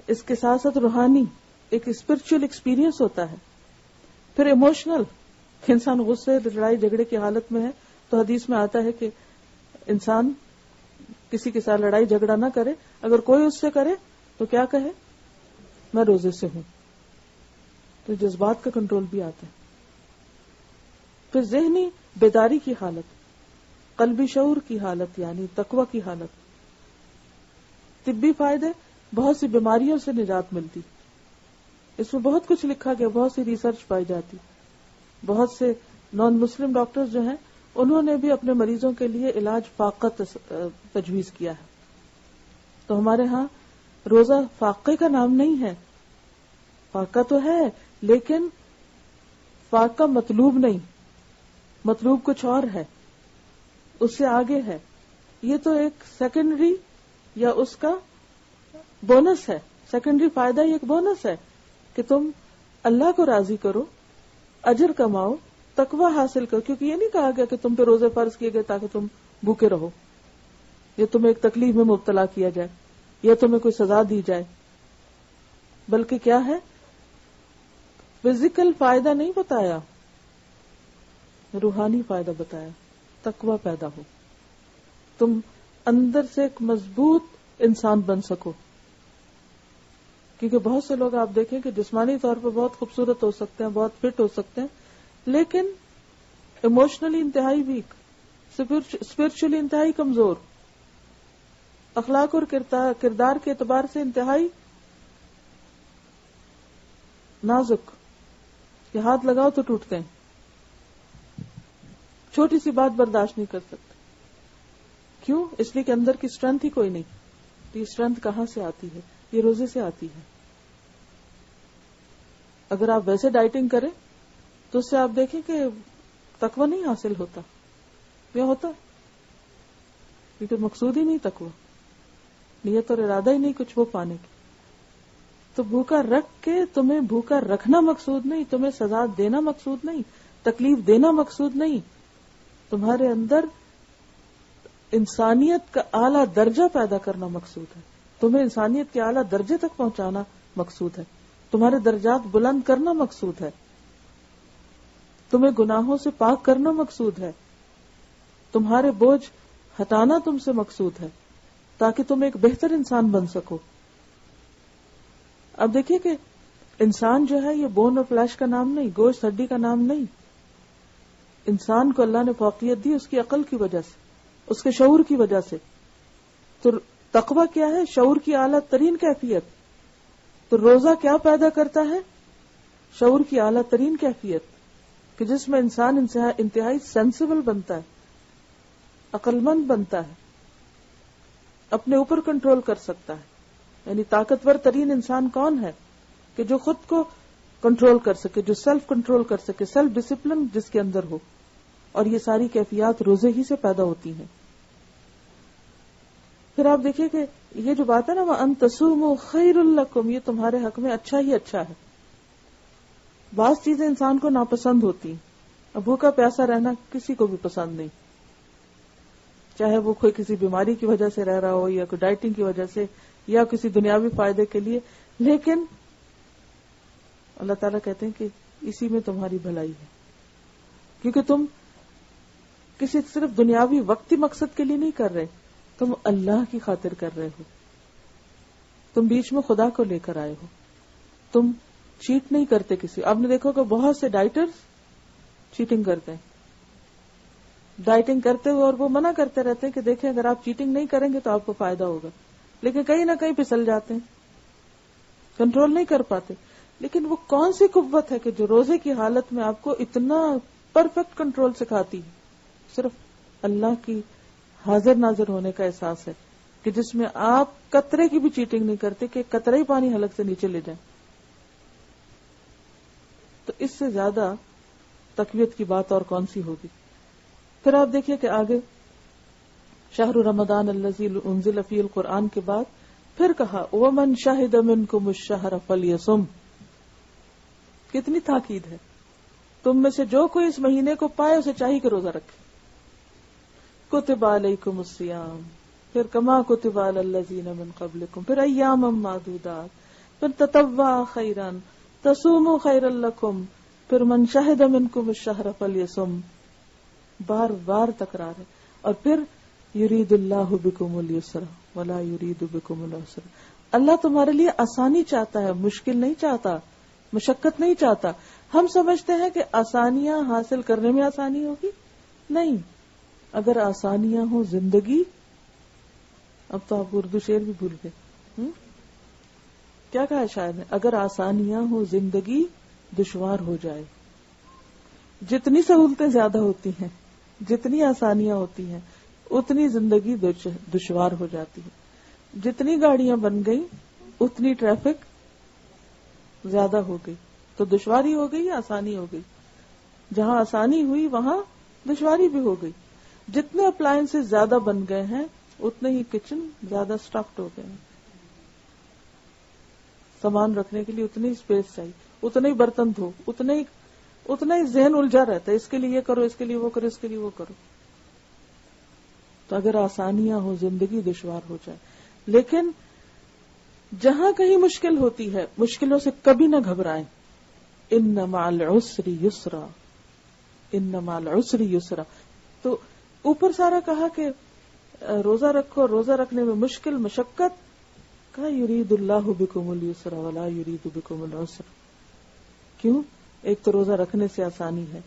اس کے ساتھ ساتھ روحانی ایک اسپرچل ایکسپیرینس ہوتا ہے۔ پھر ایموشنل، انسان غصے، لڑائی جھگڑے کی حالت میں ہے تو حدیث میں آتا ہے کہ انسان کسی کے ساتھ لڑائی جھگڑا نہ کرے، اگر کوئی اس سے کرے تو کیا کہے؟ میں روزے سے ہوں۔ تو جذبات کا کنٹرول بھی آتا ہے۔ پھر ذہنی بیداری کی حالت، قلبی شعور کی حالت یعنی تقوی کی حالت، طبی فائدے، بہت سی بیماریوں سے نجات ملتی، اس میں بہت کچھ لکھا گیا، بہت سی ریسرچ پائی جاتی، بہت سے نان مسلم ڈاکٹر جو ہیں انہوں نے بھی اپنے مریضوں کے لیے علاج فاقہ تجویز کیا ہے۔ تو ہمارے ہاں روزہ فاقے کا نام نہیں ہے، فاقہ تو ہے لیکن فاقہ مطلوب نہیں، مطلوب کچھ اور ہے، اس سے آگے ہے، یہ تو ایک سیکنڈری یا اس کا بونس ہے، سیکنڈری فائدہ یہ ایک بونس ہے کہ تم اللہ کو راضی کرو، اجر کماؤ، تقوی حاصل کرو، کیونکہ یہ نہیں کہا گیا کہ تم پہ روزے فرض کیے گئے تاکہ تم بھوکے رہو یا تمہیں ایک تکلیف میں مبتلا کیا جائے یا تمہیں کوئی سزا دی جائے، بلکہ کیا ہے؟ فزیکل فائدہ نہیں بتایا، روحانی فائدہ بتایا، تقوی پیدا ہو، تم اندر سے ایک مضبوط انسان بن سکو۔ کیونکہ بہت سے لوگ آپ دیکھیں کہ جسمانی طور پر بہت خوبصورت ہو سکتے ہیں، بہت فٹ ہو سکتے ہیں، لیکن ایموشنلی انتہائی ویک، اسپرچولی انتہائی کمزور، اخلاق اور کردار کے اعتبار سے انتہائی نازک، کہ ہاتھ لگاؤ تو ٹوٹتے ہیں، چھوٹی سی بات برداشت نہیں کر سکتے۔ کیوں؟ اس لیے کہ اندر کی اسٹرینتھ ہی کوئی نہیں۔ تو یہ اسٹرینتھ کہاں سے آتی ہے؟ یہ روزے سے آتی ہے۔ اگر آپ ویسے ڈائٹنگ کریں تو اس سے آپ دیکھیں کہ تقوی نہیں حاصل ہوتا، یہ ہوتا کیونکہ مقصود ہی نہیں تقویٰ، نیت اور ارادہ ہی نہیں کچھ وہ پانے کی. تو بھوکا رکھ کے تمہیں بھوکا رکھنا مقصود نہیں، تمہیں سزا دینا مقصود نہیں، تکلیف دینا مقصود نہیں، تمہارے اندر انسانیت کا اعلیٰ درجہ پیدا کرنا مقصود ہے، تمہیں انسانیت کے اعلیٰ درجے تک پہنچانا مقصود ہے، تمہارے درجات بلند کرنا مقصود ہے، تمہیں گناہوں سے پاک کرنا مقصود ہے، تمہارے بوجھ ہٹانا تم سے مقصود ہے تاکہ تم ایک بہتر انسان بن سکو. اب دیکھیے کہ انسان جو ہے یہ بون اور فلیش کا نام نہیں، گوشت ہڈی کا نام نہیں. انسان کو اللہ نے فوقیت دی اس کی عقل کی وجہ سے، اس کے شعور کی وجہ سے. تو تقویٰ کیا ہے؟ شعور کی اعلیٰ ترین کیفیت. تو روزہ کیا پیدا کرتا ہے؟ شعور کی اعلیٰ ترین کیفیت کہ جس میں انسان انتہائی سینسیبل بنتا ہے، عقل مند بنتا ہے، اپنے اوپر کنٹرول کر سکتا ہے. یعنی طاقتور ترین انسان کون ہے؟ کہ جو خود کو کنٹرول کر سکے، جو سیلف کنٹرول کر سکے، سیلف ڈسپلن جس کے اندر ہو. اور یہ ساری کیفیات روزے ہی سے پیدا ہوتی ہیں. پھر آپ دیکھیے کہ یہ جو بات ہے نا وَأَن تَصُومُوا خَيْرٌ لَكُمْ، یہ تمہارے حق میں اچھا ہی اچھا ہے. بعض چیزیں انسان کو ناپسند ہوتی ہیں. اب بھوکا پیاسا رہنا کسی کو بھی پسند نہیں، چاہے وہ کوئی کسی بیماری کی وجہ سے رہ رہا ہو یا کوئی ڈائٹنگ کی وجہ سے یا کسی دنیاوی فائدے کے لیے. لیکن اللہ تعالیٰ کہتے ہیں کہ اسی میں تمہاری بھلائی ہے، کیونکہ تم کسی صرف دنیاوی وقتی مقصد کے لیے نہیں کر رہے، تم اللہ کی خاطر کر رہے ہو. تم بیچ میں خدا کو لے کر آئے ہو. تم چیٹ نہیں کرتے کسی. آپ نے دیکھو کہ بہت سے ڈائٹرز چیٹنگ کرتے ہیں، ڈائٹنگ کرتے ہوئے، اور وہ منع کرتے رہتے ہیں کہ دیکھیں اگر آپ چیٹنگ نہیں کریں گے تو آپ کو فائدہ ہوگا، لیکن کہیں نہ کہیں پھسل جاتے ہیں، کنٹرول نہیں کر پاتے. لیکن وہ کون سی قوت ہے کہ جو روزے کی حالت میں آپ کو اتنا پرفیکٹ کنٹرول سکھاتی ہے؟ صرف اللہ کی حاضر ناظر ہونے کا احساس ہے کہ جس میں آپ قطرے کی بھی چیٹنگ نہیں کرتے کہ قطرہ ہی پانی حلق سے نیچے لے جائیں. تو اس سے زیادہ تقویت کی بات اور کون سی ہوگی؟ پھر آپ دیکھیے کہ آگے شہر رمضان الذی انزل فیہ القرآن کے بعد پھر کہا ومن شہد منکم الشہر فلیصم. کتنی تاکید ہے. تم میں سے جو کوئی اس مہینے کو پائے اسے چاہیے کہ روزہ رکھے. کتب علیکم الصیام، پھر کما کتب علی الذین من قبلکم، پھر ایاما معدودات، پھر تطوع خیرا تصوموا خیرا لکم، پھر من شہد منکم الشہر فلیصم. بار بار تکرار ہے. اور پھر یرید اللہ بکم اليسر ولا یرید بکم العسر. اللہ تمہارے لیے آسانی چاہتا ہے، مشکل نہیں چاہتا، مشقت نہیں چاہتا. ہم سمجھتے ہیں کہ آسانیاں حاصل کرنے میں آسانی ہوگی. نہیں، اگر آسانیاں ہوں زندگی، اب تو آپ اردو شعر بھی بھول گئے. کیا کہا ہے شاعر نے؟ اگر آسانیاں ہوں زندگی دشوار ہو جائے. جتنی سہولتیں زیادہ ہوتی ہیں، جتنی آسانیاں ہوتی ہیں، اتنی زندگی دشوار ہو جاتی ہے. جتنی گاڑیاں بن گئی اتنی ٹریفک زیادہ ہو گئی. تو دشواری ہو گئی یا آسانی ہو گئی؟ جہاں آسانی ہوئی وہاں دشواری بھی ہو گئی. جتنے اپلائنسز زیادہ بن گئے ہیں اتنے ہی کچن زیادہ اسٹفڈ ہو گئے ہیں. سامان رکھنے کے لیے اتنی اسپیس چاہیے، اتنے ہی برتن دھو، اتنا ہی ذہن الجھا رہتا ہے، اس کے لیے یہ کرو، اس کے لیے وہ کرو، اس کے لیے وہ کرو. تو اگر آسانیاں ہو زندگی دشوار ہو جائے. لیکن جہاں کہیں مشکل ہوتی ہے مشکلوں سے کبھی نہ گھبرائیں. ان مع العسر یسرا، ان مع العسر یسرا. تو اوپر سارا کہا کہ روزہ رکھو، روزہ رکھنے میں مشکل مشقت، کہا یرید اللہ بکم اليسر ولا یرید بکم العسر. کیوں؟ ایک تو روزہ رکھنے سے آسانی ہے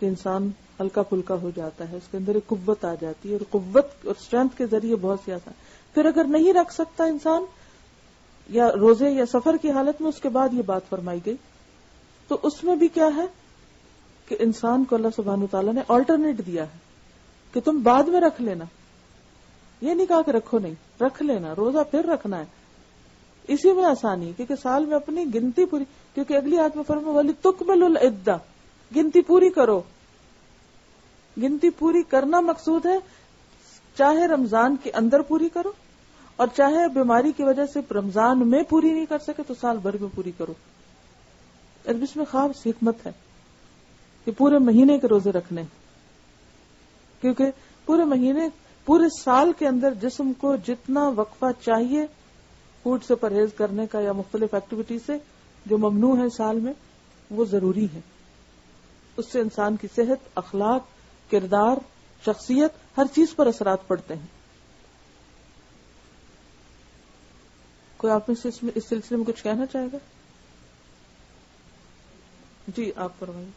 کہ انسان ہلکا پھلکا ہو جاتا ہے، اس کے اندر ایک قوت آ جاتی ہے، اور قوت اور اسٹرینتھ کے ذریعے بہت سی آسان. پھر اگر نہیں رکھ سکتا انسان یا روزے یا سفر کی حالت میں، اس کے بعد یہ بات فرمائی گئی. تو اس میں بھی کیا ہے کہ انسان کو اللہ سبحانہ وتعالیٰ نے آلٹرنیٹ دیا ہے کہ تم بعد میں رکھ لینا. یہ نہیں کہا کہ رکھو نہیں، رکھ لینا، روزہ پھر رکھنا ہے. اسی میں آسانی، کیونکہ سال میں اپنی گنتی پوری، کیونکہ اگلی آیت میں فرمایا وَلِتُكْمِلُوا الْعِدَّةَ، گنتی پوری کرو. گنتی پوری کرنا مقصود ہے. چاہے رمضان کے اندر پوری کرو، اور چاہے بیماری کی وجہ سے رمضان میں پوری نہیں کر سکے تو سال بھر میں پوری کرو. اور اس میں خاص حکمت ہے کہ پورے مہینے کے روزے رکھنے، کیونکہ پورے مہینے پورے سال کے اندر جسم کو جتنا وقفہ چاہیے فوڈ سے پرہیز کرنے کا یا مختلف ایکٹیویٹی سے جو ممنوع ہے سال میں، وہ ضروری ہے. اس سے انسان کی صحت، اخلاق، کردار، شخصیت، ہر چیز پر اثرات پڑتے ہیں. کوئی آپ میں سے اس سلسلے میں کچھ کہنا چاہے گا؟ جی آپ فرمائیے.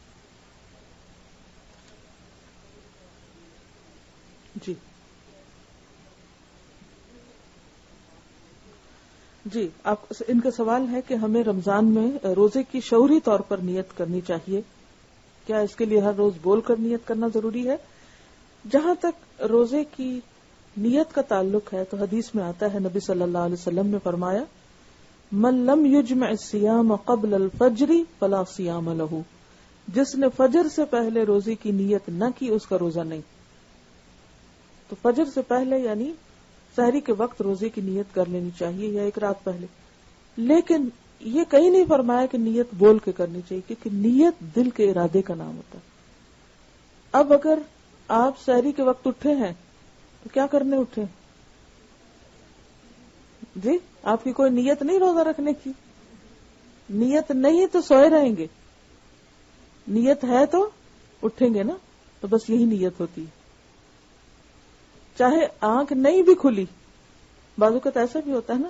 جی آپ ان کا سوال ہے کہ ہمیں رمضان میں روزے کی شعوری طور پر نیت کرنی چاہیے، کیا اس کے لیے ہر روز بول کر نیت کرنا ضروری ہے؟ جہاں تک روزے کی نیت کا تعلق ہے تو حدیث میں آتا ہے، نبی صلی اللہ علیہ وسلم نے فرمایا، من لم یجمع الصیام قبل الفجر فلا صیام لہ، جس نے فجر سے پہلے روزے کی نیت نہ کی اس کا روزہ نہیں. تو فجر سے پہلے یعنی سحری کے وقت روزے کی نیت کر لینی چاہیے یا ایک رات پہلے. لیکن یہ کہیں نہیں فرمایا کہ نیت بول کے کرنی چاہیے، کیونکہ نیت دل کے ارادے کا نام ہوتا ہے. اب اگر آپ سحری کے وقت اٹھے ہیں تو کیا کرنے اٹھے؟ جی آپ کی کوئی نیت نہیں روزہ رکھنے کی؟ نیت نہیں تو سوئے رہیں گے، نیت ہے تو اٹھیں گے نا. تو بس یہی نیت ہوتی ہے. چاہے آنکھ نہیں بھی کھلی، بعض اوقات ایسا بھی ہوتا ہے نا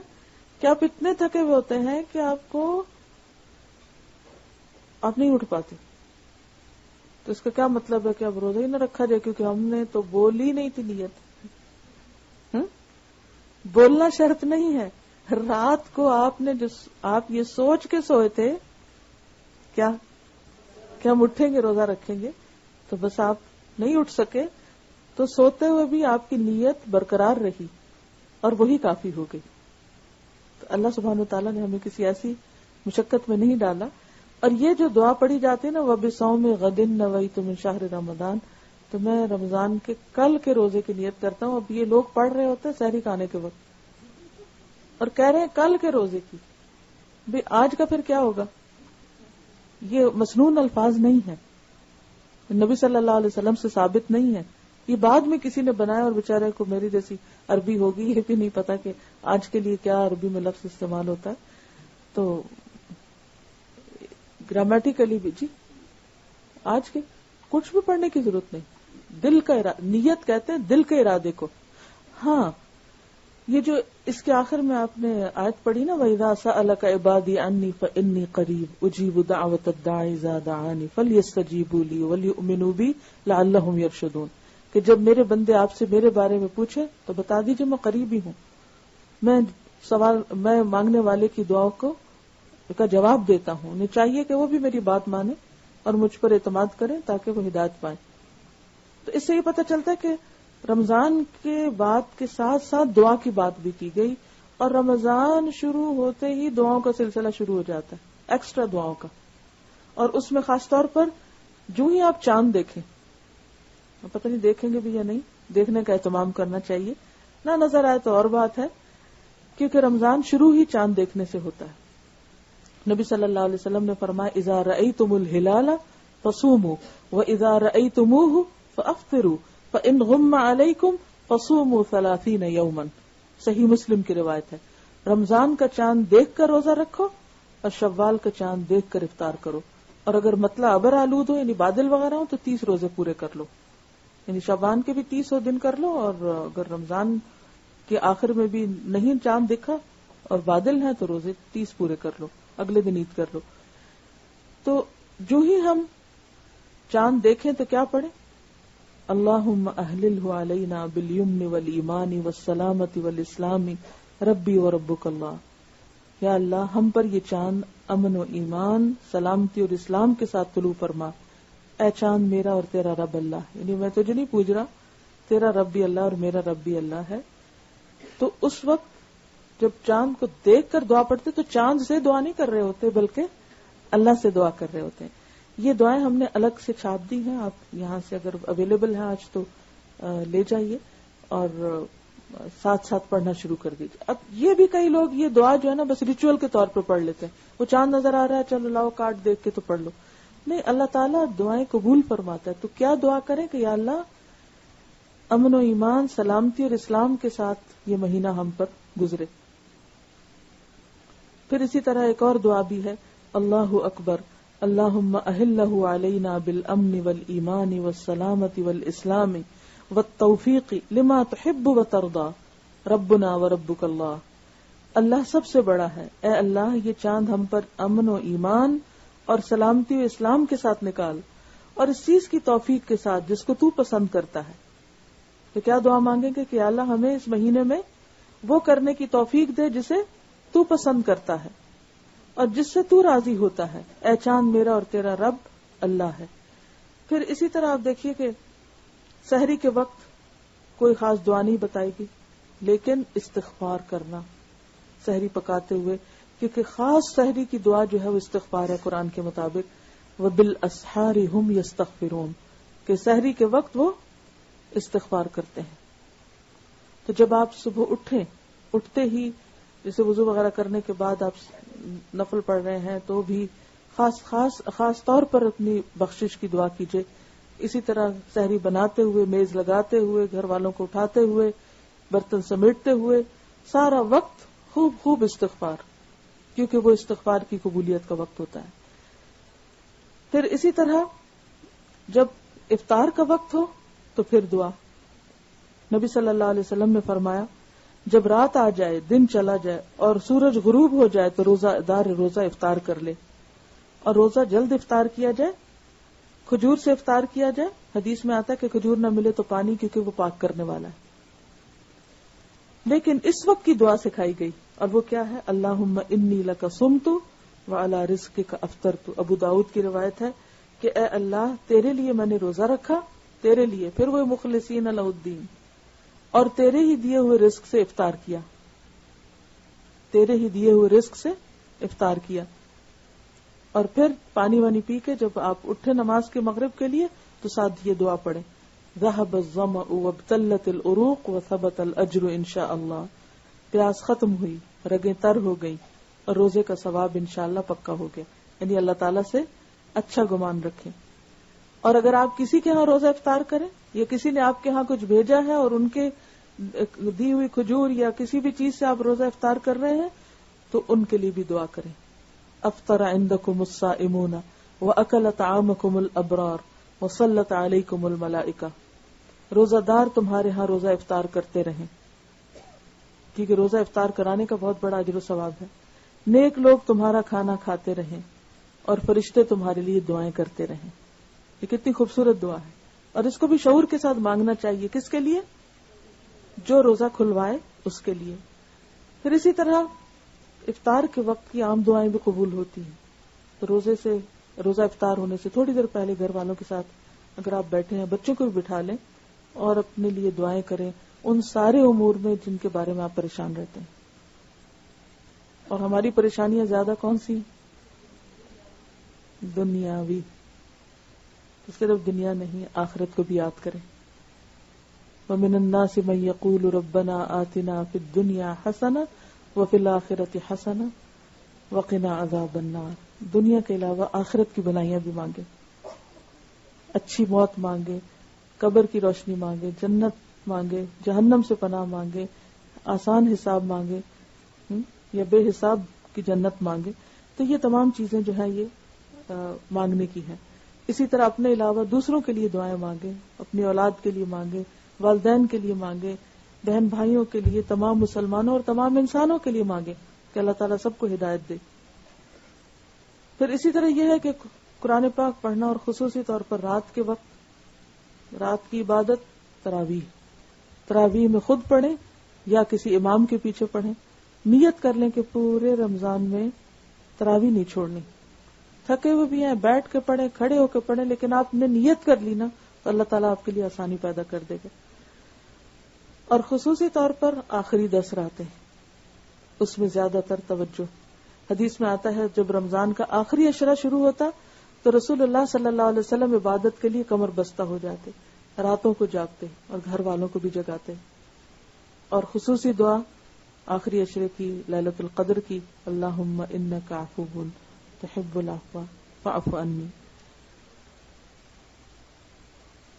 کہ آپ اتنے تھکے ہوئے ہوتے ہیں کہ آپ نہیں اٹھ پاتے، تو اس کا کیا مطلب ہے کہ اب روزہ ہی نہ رکھا جائے، کیونکہ ہم نے تو بولی نہیں تھی نیت. بولنا شرط نہیں ہے. رات کو آپ یہ سوچ کے سوئے تھے کیا کہ ہم اٹھیں گے روزہ رکھیں گے، تو بس آپ نہیں اٹھ سکے تو سوتے ہوئے بھی آپ کی نیت برقرار رہی اور وہی کافی ہو گئی. تو اللہ سبحانہ وتعالیٰ نے ہمیں کسی ایسی مشقت میں نہیں ڈالا. اور یہ جو دعا پڑھی جاتی ہے نا، وَبِصَوْمِ غَدٍ نَوَيْتُ مِن شَهْرِ رمضان، تو میں رمضان کے کل کے روزے کی نیت کرتا ہوں. اب یہ لوگ پڑھ رہے ہوتے ہیں سحری کھانے کے وقت اور کہہ رہے ہیں کل کے روزے کی. بھئی آج کا پھر کیا ہوگا؟ یہ مسنون الفاظ نہیں ہے، نبی صلی اللہ علیہ وسلم سے ثابت نہیں ہے. یہ بعد میں کسی نے بنایا اور بیچارے کو میری جیسی عربی ہوگی یہ بھی نہیں پتا کہ آج کے لیے کیا عربی میں لفظ استعمال ہوتا ہے. تو گرامیٹیکلی بھی جی آج کے کچھ بھی پڑھنے کی ضرورت نہیں. دل کا نیت کہتے ہیں دل کے ارادے کو. ہاں یہ جو اس کے آخر میں آپ نے آیت پڑھی نا، وَإِذَا سَأَلَكَ عِبَادِي عَنِّي فَإِنِّي قَرِيبٌ أُجِيبُ دَعْوَةَ الدَّاعِ إِذَا دَعَانِ فَلْيَسْتَجِيبُوا لِي وَلْيُؤْمِنُوا بِي لَعَلَّهُمْ يَرْشُدُونَ، کہ جب میرے بندے آپ سے میرے بارے میں پوچھے تو بتا دیجئے میں قریب ہی ہوں، میں مانگنے والے کی دعاؤں کا جواب دیتا ہوں. انہیں چاہیے کہ وہ بھی میری بات مانے اور مجھ پر اعتماد کریں تاکہ وہ ہدایت پائیں. تو اس سے یہ پتہ چلتا ہے کہ رمضان کے بعد کے ساتھ ساتھ دعا کی بات بھی کی گئی، اور رمضان شروع ہوتے ہی دعاؤں کا سلسلہ شروع ہو جاتا ہے، ایکسٹرا دعاؤں کا. اور اس میں خاص طور پر جو ہی آپ چاند دیکھیں، پتہ نہیں دیکھیں گے بھی یا نہیں، دیکھنے کا اہتمام کرنا چاہیے. نہ نظر آئے تو اور بات ہے، کیونکہ رمضان شروع ہی چاند دیکھنے سے ہوتا ہے. نبی صلی اللہ علیہ وسلم نے فرمایا، اذا رأیتم الہلال فصوموا واذا رأیتموہ فافطروا فان غم علیکم فصوموا 30 یوما. صحیح مسلم کی روایت ہے. رمضان کا چاند دیکھ کر روزہ رکھو اور شوال کا چاند دیکھ کر افطار کرو، اور اگر مطلع ابر آلود ہو یعنی بادل وغیرہ ہو تو 30 روزے پورے کر لو، یعنی شعبان کے بھی 30 دن کر لو، اور اگر رمضان کے آخر میں بھی نہیں چاند دکھا اور بادل ہیں تو روزے 30 پورے کر لو، اگلے دن عید کر لو. تو جو ہی ہم چاند دیکھیں تو کیا پڑھیں؟ اللہم اہللہ علینا بالیمن والایمان والسلامت والاسلام ربی وربک اللہ. یا اللہ ہم پر یہ چاند امن و ایمان، سلامتی اور اسلام کے ساتھ طلوع فرما. اے چاند میرا اور تیرا رب اللہ، یعنی میں تجھے نہیں پوچھ رہا، تیرا رب بھی اللہ اور میرا رب بھی اللہ ہے. تو اس وقت جب چاند کو دیکھ کر دعا پڑھتے تو چاند سے دعا نہیں کر رہے ہوتے بلکہ اللہ سے دعا کر رہے ہوتے ہیں. یہ دعائیں ہم نے الگ سے چھاپ دی ہیں، آپ یہاں سے اگر اویلیبل ہیں آج تو لے جائیے. اور ساتھ ساتھ پڑھنا شروع کر دیجیے. اب یہ بھی کئی لوگ یہ دعا جو ہے نا بس ریچول کے طور پہ پڑھ لیتے ہیں, وہ چاند نظر آ رہا ہے چلو لاؤ کارڈ دیکھ کے تو پڑھ لو. نہیں, اللہ تعالیٰ دعائیں قبول فرماتا ہے. تو کیا دعا کریں کہ یا اللہ امن و ایمان, سلامتی اور اسلام کے ساتھ یہ مہینہ ہم پر گزرے. پھر اسی طرح ایک اور دعا بھی ہے, اللہ اکبر اللہم اہلہ علینا بالامن والایمان والسلامت والاسلام والتوفیق لما تحب وترضى ربنا وربک اللہ. اللہ سب سے بڑا ہے, اے اللہ یہ چاند ہم پر امن و ایمان اور سلامتی و اسلام کے ساتھ نکال, اور اس چیز کی توفیق کے ساتھ جس کو تو پسند کرتا ہے. تو کیا دعا مانگیں گے کہ اللہ ہمیں اس مہینے میں وہ کرنے کی توفیق دے جسے تو پسند کرتا ہے اور جس سے تو راضی ہوتا ہے. اے چاند میرا اور تیرا رب اللہ ہے. پھر اسی طرح آپ دیکھیے کہ سحری کے وقت کوئی خاص دعا نہیں بتائی گئی, لیکن استغفار کرنا سحری پکاتے ہوئے, کیونکہ خاص سحری کی دعا جو ہے وہ استغفار ہے قرآن کے مطابق. وَبِالْأَسْحَارِ هُمْ يَسْتَغْفِرُونَ, کہ سحری کے وقت وہ استغفار کرتے ہیں. تو جب آپ صبح اٹھتے ہی جیسے وضو وغیرہ کرنے کے بعد آپ نفل پڑھ رہے ہیں تو بھی خاص طور پر اپنی بخشش کی دعا کیجیے. اسی طرح سحری بناتے ہوئے, میز لگاتے ہوئے, گھر والوں کو اٹھاتے ہوئے, برتن سمیٹتے ہوئے, سارا وقت خوب استغفار, کیونکہ وہ استغفار کی قبولیت کا وقت ہوتا ہے. پھر اسی طرح جب افطار کا وقت ہو تو پھر دعا. نبی صلی اللہ علیہ وسلم نے فرمایا جب رات آ جائے, دن چلا جائے اور سورج غروب ہو جائے تو روزہ دار روزہ افطار کر لے, اور روزہ جلد افطار کیا جائے, کھجور سے افطار کیا جائے. حدیث میں آتا ہے کہ کھجور نہ ملے تو پانی, کیونکہ وہ پاک کرنے والا ہے. لیکن اس وقت کی دعا سکھائی گئی, اور وہ کیا ہے, اللہم انی لک صمت وعلی رزقک افطرت. ابو داؤد کی روایت ہے کہ اے اللہ تیرے لیے میں نے روزہ رکھا, تیرے لیے, پھر وہ مخلصین لہ الدین, اور تیرے ہی دیے ہوئے رزق سے افطار کیا, تیرے ہی دیے ہوئے رزق سے افطار کیا. اور پھر پانی وانی پی کے جب آپ اٹھے نماز کے مغرب کے لیے تو ساتھ یہ دعا پڑھیں, ذهب الظمأ وابتلت العروق وثبت الاجر انشاء اللہ. پیاس ختم ہوئی, رگیں تر ہو گئی, اور روزے کا ثواب انشاءاللہ پکا ہو گیا. یعنی اللہ تعالیٰ سے اچھا گمان رکھیں. اور اگر آپ کسی کے ہاں روزہ افطار کریں, یا کسی نے آپ کے ہاں کچھ بھیجا ہے اور ان کے دی ہوئی کھجور یا کسی بھی چیز سے آپ روزہ افطار کر رہے ہیں, تو ان کے لیے بھی دعا کریں. افطر عندکم الصائمون واکل طعامکم الابرار وصلت علیکم الملائکہ. روزہ دار تمہارے ہاں روزہ افطار کرتے رہیں, کیونکہ روزہ افطار کرانے کا بہت بڑا اجر و ثواب ہے. نیک لوگ تمہارا کھانا کھاتے رہیں اور فرشتے تمہارے لیے دعائیں کرتے رہیں. یہ کتنی خوبصورت دعا ہے, اور اس کو بھی شعور کے ساتھ مانگنا چاہیے. کس کے لیے؟ جو روزہ کھلوائے اس کے لیے. پھر اسی طرح افطار کے وقت کی عام دعائیں بھی قبول ہوتی ہیں. تو روزہ افطار ہونے سے تھوڑی دیر پہلے گھر والوں کے ساتھ اگر آپ بیٹھے ہیں, بچوں کو بھی بٹھا لیں اور اپنے لیے دعائیں کریں ان سارے امور میں جن کے بارے میں آپ پریشان رہتے ہیں. اور ہماری پریشانیاں زیادہ کون سی؟ دنیاوی. اس کے طرف دنیا نہیں, آخرت کو بھی یاد کریں. وَمِنَ النَّاسِ مَن يَقُولُ رَبَّنَا آتِنَا فِي الدُّنْيَا حَسَنَةً وَفِي الْآخِرَةِ حَسَنَةً وَقِنَا عَذَابَ النَّارِ. دنیا کے علاوہ آخرت کی بھلائیاں بھی مانگے, اچھی موت مانگے, قبر کی روشنی مانگے, جنت مانگے, جہنم سے پناہ مانگے, آسان حساب مانگے یا بے حساب کی جنت مانگے. تو یہ تمام چیزیں جو ہیں یہ مانگنے کی ہیں. اسی طرح اپنے علاوہ دوسروں کے لیے دعائیں مانگے, اپنی اولاد کے لیے مانگے, والدین کے لیے مانگے, بہن بھائیوں کے لیے, تمام مسلمانوں اور تمام انسانوں کے لیے مانگے کہ اللہ تعالیٰ سب کو ہدایت دے. پھر اسی طرح یہ ہے کہ قرآن پاک پڑھنا, اور خصوصی طور پر رات کے وقت رات کی عبادت تراویح میں خود پڑھیں یا کسی امام کے پیچھے پڑھیں. نیت کر لیں کہ پورے رمضان میں تراویح نہیں چھوڑنی. تھکے ہوئے بھی ہیں, بیٹھ کے پڑھیں, کھڑے ہو کے پڑھیں, لیکن آپ نے نیت کر لی نا تو اللہ تعالیٰ آپ کے لیے آسانی پیدا کر دے گا. اور خصوصی طور پر آخری 10 راتیں, اس میں زیادہ تر توجہ. حدیث میں آتا ہے جب رمضان کا آخری عشرہ شروع ہوتا تو رسول اللہ صلی اللہ علیہ وسلم عبادت کے لیے کمر بستہ ہو جاتے, راتوں کو جاگتے اور گھر والوں کو بھی جگاتے. اور خصوصی دعا آخری عشرے کی، لیلۃ القدر کی، اللہم انک عفو تحب العفو فاعف عنی.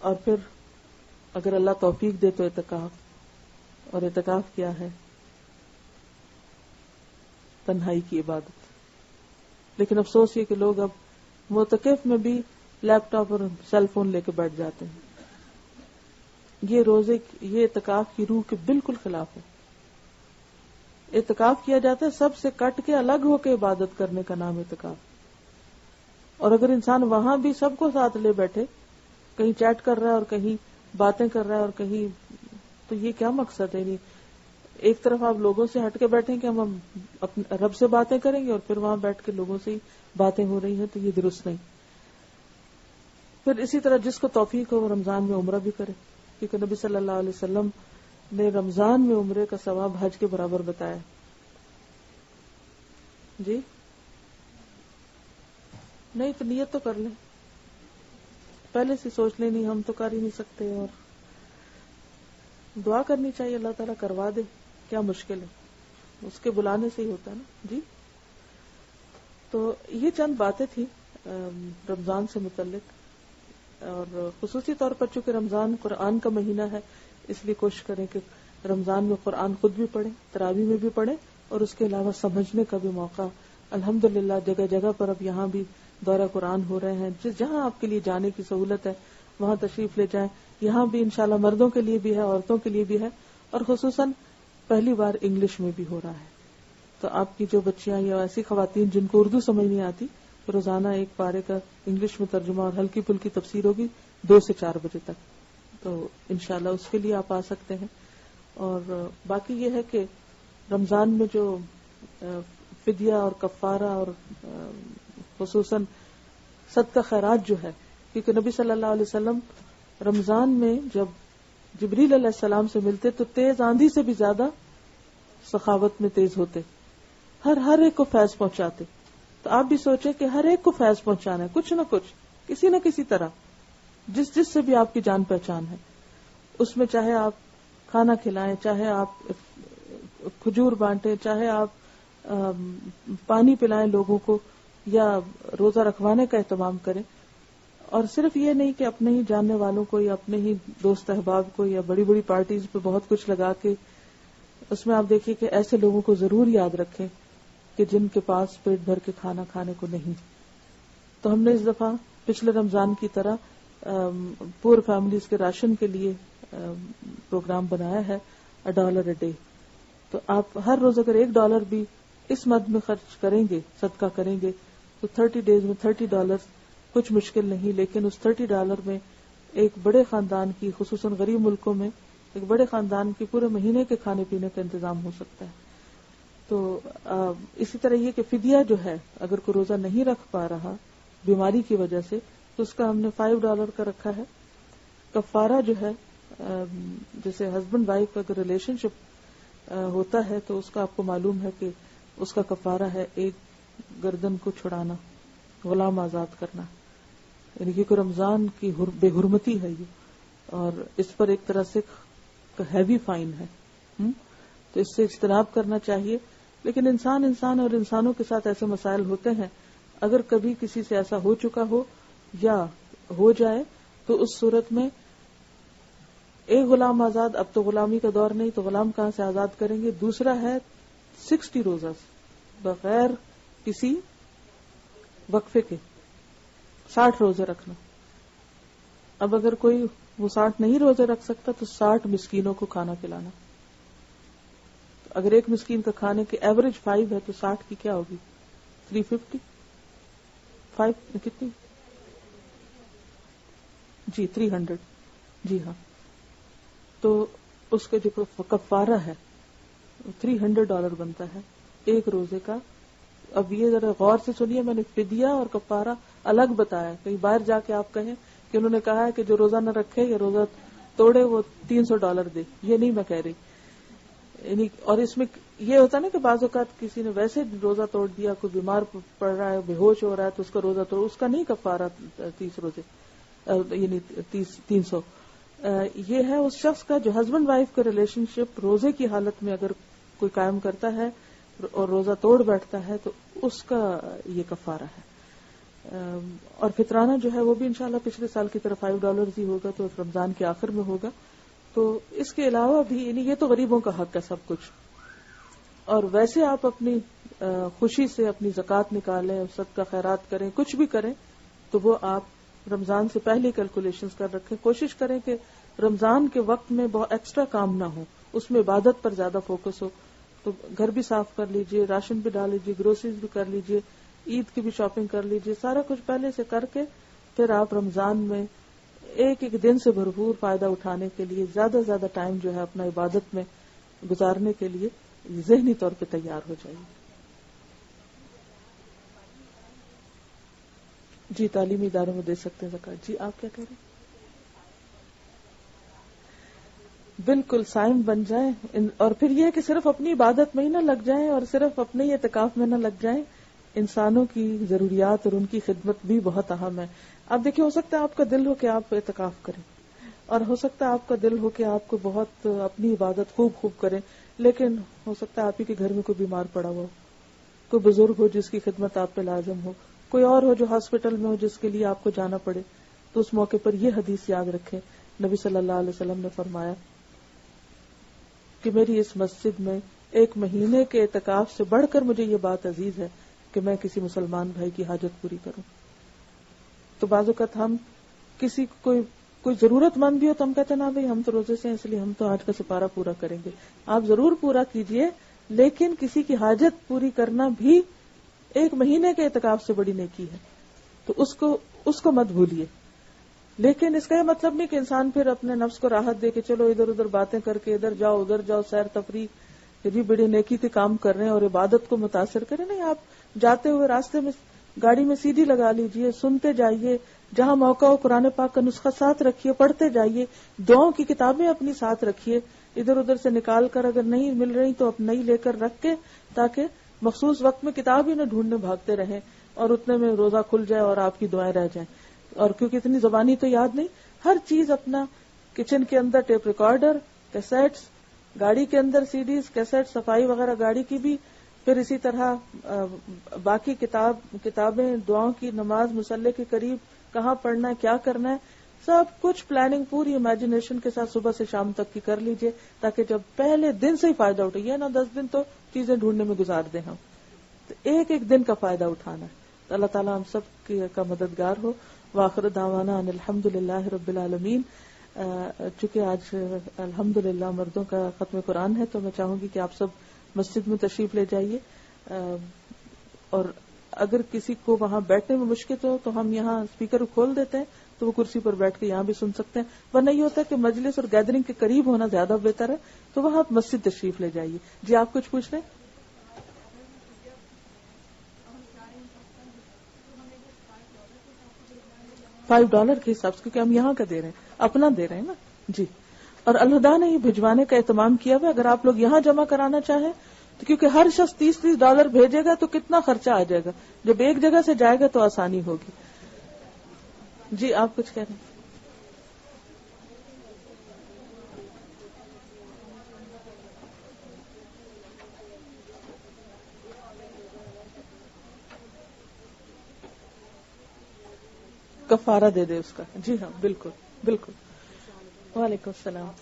اور پھر اگر اللہ توفیق دے تو اعتکاف، اور اعتکاف کیا ہے؟ تنہائی کی عبادت. لیکن افسوس یہ کہ لوگ اب معتکف میں بھی لیپ ٹاپ اور سیل فون لے کے بیٹھ جاتے ہیں. یہ روزے، یہ اعتکاف کی روح کے بالکل خلاف ہے. اعتکاف کیا جاتا ہے سب سے کٹ کے الگ ہو کے عبادت کرنے کا نام اعتکاف. اور اگر انسان وہاں بھی سب کو ساتھ لے بیٹھے، کہیں چیٹ کر رہا ہے اور کہیں باتیں کر رہا ہے اور کہیں، تو یہ کیا مقصد ہے؟ ایک طرف آپ لوگوں سے ہٹ کے بیٹھیں کہ ہم اپنے رب سے باتیں کریں گے، اور پھر وہاں بیٹھ کے لوگوں سے ہی باتیں ہو رہی ہیں، تو یہ درست نہیں. پھر اسی طرح جس کو توفیق ہو وہ رمضان میں عمرہ بھی کرے، کیونکہ نبی صلی اللہ علیہ وسلم نے رمضان میں عمرے کا ثواب حج کے برابر بتایا. جی نہیں تو نیت تو کر لیں، پہلے سے سوچ لیں، نہیں ہم تو کر ہی نہیں سکتے، اور دعا کرنی چاہیے اللہ تعالیٰ کروا دے. کیا مشکل ہے، اس کے بلانے سے ہی ہوتا ہے نا. جی تو یہ چند باتیں تھیں رمضان سے متعلق. اور خصوصی طور پر چونکہ رمضان قرآن کا مہینہ ہے، اس لیے کوشش کریں کہ رمضان میں قرآن خود بھی پڑھیں، تراویح میں بھی پڑھیں، اور اس کے علاوہ سمجھنے کا بھی موقع الحمدللہ جگہ جگہ پر اب یہاں بھی دورہ قرآن ہو رہے ہیں. جہاں آپ کے لیے جانے کی سہولت ہے وہاں تشریف لے جائیں. یہاں بھی انشاءاللہ مردوں کے لیے بھی ہے، عورتوں کے لیے بھی ہے، اور خصوصاً پہلی بار انگلش میں بھی ہو رہا ہے. تو آپ کی جو بچیاں یا ایسی خواتین جن کو اردو سمجھ نہیں آتی، روزانہ ایک پارے کا انگلش میں ترجمہ اور ہلکی پھلکی تفسیر ہوگی 2 سے 4 بجے تک. تو انشاءاللہ اس کے لیے آپ آ سکتے ہیں. اور باقی یہ ہے کہ رمضان میں جو فدیہ اور کفارہ اور خصوصاً صدقہ خیرات جو ہے، کیونکہ نبی صلی اللہ علیہ وسلم رمضان میں جب جبریل علیہ السلام سے ملتے تو تیز آندھی سے بھی زیادہ سخاوت میں تیز ہوتے، ہر ایک کو فیض پہنچاتے. تو آپ بھی سوچیں کہ ہر ایک کو فیض پہنچانا ہے، کچھ نہ کچھ، کسی نہ کسی طرح، جس سے بھی آپ کی جان پہچان ہے، اس میں چاہے آپ کھانا کھلائیں، چاہے آپ کھجور بانٹیں، چاہے آپ پانی پلائیں لوگوں کو، یا روزہ رکھوانے کا اہتمام کریں. اور صرف یہ نہیں کہ اپنے ہی جاننے والوں کو یا اپنے ہی دوست احباب کو یا بڑی بڑی پارٹیز پہ بہت کچھ لگا کے، اس میں آپ دیکھیے کہ ایسے لوگوں کو ضرور یاد رکھیں کہ جن کے پاس پیٹ بھر کے کھانا کھانے کو نہیں. تو ہم نے اس دفعہ پچھلے رمضان کی طرح پور فیملیز کے راشن کے لیے پروگرام بنایا ہے $1 a day. تو آپ ہر روز اگر $1 بھی اس مد میں خرچ کریں گے، صدقہ کریں گے، تو 30 days میں $30 کچھ مشکل نہیں. لیکن اس $30 میں ایک بڑے خاندان کی، خصوصاً غریب ملکوں میں ایک بڑے خاندان کی پورے مہینے کے کھانے پینے کا انتظام ہو سکتا ہے. تو اسی طرح یہ کہ فدیہ جو ہے، اگر کوئی روزہ نہیں رکھ پا رہا بیماری کی وجہ سے، تو اس کا ہم نے $5 کا رکھا ہے. کفارہ جو ہے، جیسے ہسبینڈ وائف کا اگر ریلیشن شپ ہوتا ہے تو اس کا آپ کو معلوم ہے کہ اس کا کفارہ ہے ایک گردن کو چھڑانا، غلام آزاد کرنا. یعنی کہ رمضان کی بے حرمتی ہے یہ، اور اس پر ایک طرح سے ہیوی فائن ہے. تو اس سے اجتناب کرنا چاہیے. لیکن انسان اور انسانوں کے ساتھ ایسے مسائل ہوتے ہیں، اگر کبھی کسی سے ایسا ہو چکا ہو یا ہو جائے تو اس صورت میں ایک غلام آزاد، اب تو غلامی کا دور نہیں تو غلام کہاں سے آزاد کریں گے. دوسرا ہے 60 روزہ بغیر کسی وقفے کے 60 روزے رکھنا. اب اگر کوئی وہ 60 نہیں روزے رکھ سکتا تو 60 مسکینوں کو کھانا کھلانا. اگر ایک مسکین کا کھانے کی ایوریج 5 ہے تو 60 کی کیا ہوگی؟ 350. 5 کتنی؟ جی 300. جی ہاں. تو اس کا جو کفارہ ہے $300 بنتا ہے ایک روزے کا. اب یہ ذرا غور سے سنیے، میں نے فدیہ اور کفارہ الگ بتایا. کہیں باہر جا کے آپ کہیں کہ انہوں نے کہا ہے کہ جو روزہ نہ رکھے یا روزہ توڑے وہ $300 دے، یہ نہیں میں کہہ رہی. یعنی اور اس میں یہ ہوتا نا کہ بعض اوقات کسی نے ویسے روزہ توڑ دیا، کوئی بیمار پڑ رہا ہے، بے ہوش ہو رہا ہے، تو اس کا روزہ توڑ، اس کا نہیں کفارہ 30 روزے یعنی 300. یہ ہے اس شخص کا جو ہسبینڈ وائف کا ریلیشن شپ روزے کی حالت میں اگر کوئی قائم کرتا ہے اور روزہ توڑ بیٹھتا ہے تو اس کا یہ کفارہ ہے. اور فطرانہ جو ہے وہ بھی انشاءاللہ پچھلے سال کی طرح $5 ہی ہوگا, تو رمضان کے آخر میں ہوگا. تو اس کے علاوہ بھی یعنی یہ تو غریبوں کا حق ہے سب کچھ. اور ویسے آپ اپنی خوشی سے اپنی زکوٰۃ نکالیں, صدقہ خیرات کریں, کچھ بھی کریں, تو وہ آپ رمضان سے پہلے کیلکولیشنز کر رکھیں. کوشش کریں کہ رمضان کے وقت میں بہت ایکسٹرا کام نہ ہو, اس میں عبادت پر زیادہ فوکس ہو. تو گھر بھی صاف کر لیجئے, راشن بھی ڈال لیجئے, گروسریز بھی کر لیجئے, عید کی بھی شاپنگ کر لیجئے, سارا کچھ پہلے سے کر کے پھر آپ رمضان میں ایک ایک دن سے بھرپور فائدہ اٹھانے کے لیے زیادہ سے زیادہ ٹائم جو ہے اپنا عبادت میں گزارنے کے لیے ذہنی طور پہ تیار ہو جائیے. جی تعلیمی اداروں میں دے سکتے ہیں زکوٰۃ. جی آپ کیا کہہ رہے ہیں؟ بالکل صائم بن جائیں, اور پھر یہ کہ صرف اپنی عبادت میں ہی نہ لگ جائیں اور صرف اپنے ہی اعتکاف میں نہ لگ جائیں. انسانوں کی ضروریات اور ان کی خدمت بھی بہت اہم ہے. آپ دیکھیں, ہو سکتا ہے آپ کا دل ہو کہ آپ اعتکاف کریں, اور ہو سکتا ہے آپ کا دل ہو کہ آپ کو بہت اپنی عبادت خوب کریں, لیکن ہو سکتا ہے آپ ہی کے گھر میں کوئی بیمار پڑا ہوا ہو, کوئی بزرگ ہو جس کی خدمت آپ پہ لازم ہو, کوئی اور ہو جو ہاسپٹل میں ہو جس کے لیے آپ کو جانا پڑے. تو اس موقع پر یہ حدیث یاد رکھیں, نبی صلی اللہ علیہ وسلم نے فرمایا کہ میری اس مسجد میں 1 مہینے کے اعتکاف سے بڑھ کر مجھے یہ بات عزیز ہے کہ میں کسی مسلمان بھائی کی حاجت پوری کروں. تو بعض اوقات ہم کسی کوئی ضرورت مند بھی ہو تو ہم کہتے ہیں نا بھائی ہم تو روزے سے ہیں اس لیے ہم تو آج کا سپارہ پورا کریں گے. آپ ضرور پورا کیجئے, لیکن کسی کی حاجت پوری کرنا بھی 1 مہینے کے اعتکاف سے بڑی نیکی ہے, تو اس کو مت بھولیے. لیکن اس کا یہ مطلب نہیں کہ انسان پھر اپنے نفس کو راحت دے کے چلو ادھر ادھر باتیں کر کے ادھر جاؤ ادھر جاؤ, سیر تفریح, کہ جی بڑی نیکی کے کام کر رہے ہیں اور عبادت کو متاثر کریں. نہیں, آپ جاتے ہوئے راستے میں گاڑی میں CD لگا لیجئے, سنتے جائیے, جہاں موقع ہو قرآن پاک کا نسخہ ساتھ رکھیے, پڑھتے جائیے, دعاؤں کی کتابیں اپنی ساتھ رکھیے, ادھر ادھر سے نکال کر اگر نہیں مل رہی تو اب نئی لے کر رکھ کے, تاکہ مخصوص وقت میں کتاب ہی نہ ڈھونڈنے بھاگتے رہیں اور اتنے میں روزہ کھل جائے اور آپ کی دعائیں رہ جائیں. اور کیونکہ اتنی زبانی تو یاد نہیں, ہر چیز اپنا کچن کے اندر ٹیپ ریکارڈر, کیسٹس, گاڑی کے اندر CDs, کیسٹ, صفائی وغیرہ گاڑی کی بھی, پھر اسی طرح باقی کتابیں, دعاؤں کی, نماز مصلی کے قریب کہاں پڑھنا ہے, کیا کرنا ہے, سب کچھ پلاننگ پوری امیجنیشن کے ساتھ صبح سے شام تک کی کر لیجئے, تاکہ جب پہلے دن سے ہی فائدہ اٹھائیے نا, 10 دن تو چیزیں ڈھونڈنے میں گزار دیں ہم, تو ایک ایک دن کا فائدہ اٹھانا ہے. اللہ تعالیٰ ہم سب کا مددگار ہو. وآخر دعوانا ان الحمدللہ رب العالمین. چونکہ آج الحمدللہ مردوں کا ختم قرآن ہے, تو میں چاہوں گی کہ آپ سب مسجد میں تشریف لے جائیے, اور اگر کسی کو وہاں بیٹھنے میں مشکل ہو تو ہم یہاں اسپیکر کھول دیتے ہیں, تو وہ کرسی پر بیٹھ کے یہاں بھی سن سکتے ہیں. ورنہ یہ ہوتا ہے کہ مجلس اور گیدرنگ کے قریب ہونا زیادہ بہتر ہے, تو وہاں آپ مسجد تشریف لے جائیے. جی آپ کچھ پوچھ رہے ہیں؟ $5 کے حساب سے, کیونکہ ہم یہاں کا دے رہے ہیں, اپنا دے رہے ہیں نا. جی, اور الہدا نے یہ بھجوانے کا اہتمام کیا ہوا, اگر آپ لوگ یہاں جمع کرانا چاہیں تو, کیونکہ ہر شخص $30 بھیجے گا تو کتنا خرچہ آ جائے گا, جب ایک جگہ سے جائے گا تو آسانی ہوگی. جی آپ کچھ کہہ رہے ہیں؟ کفارہ دے دے اس کا. جی ہاں بالکل بالکل. وعلیکم السلام.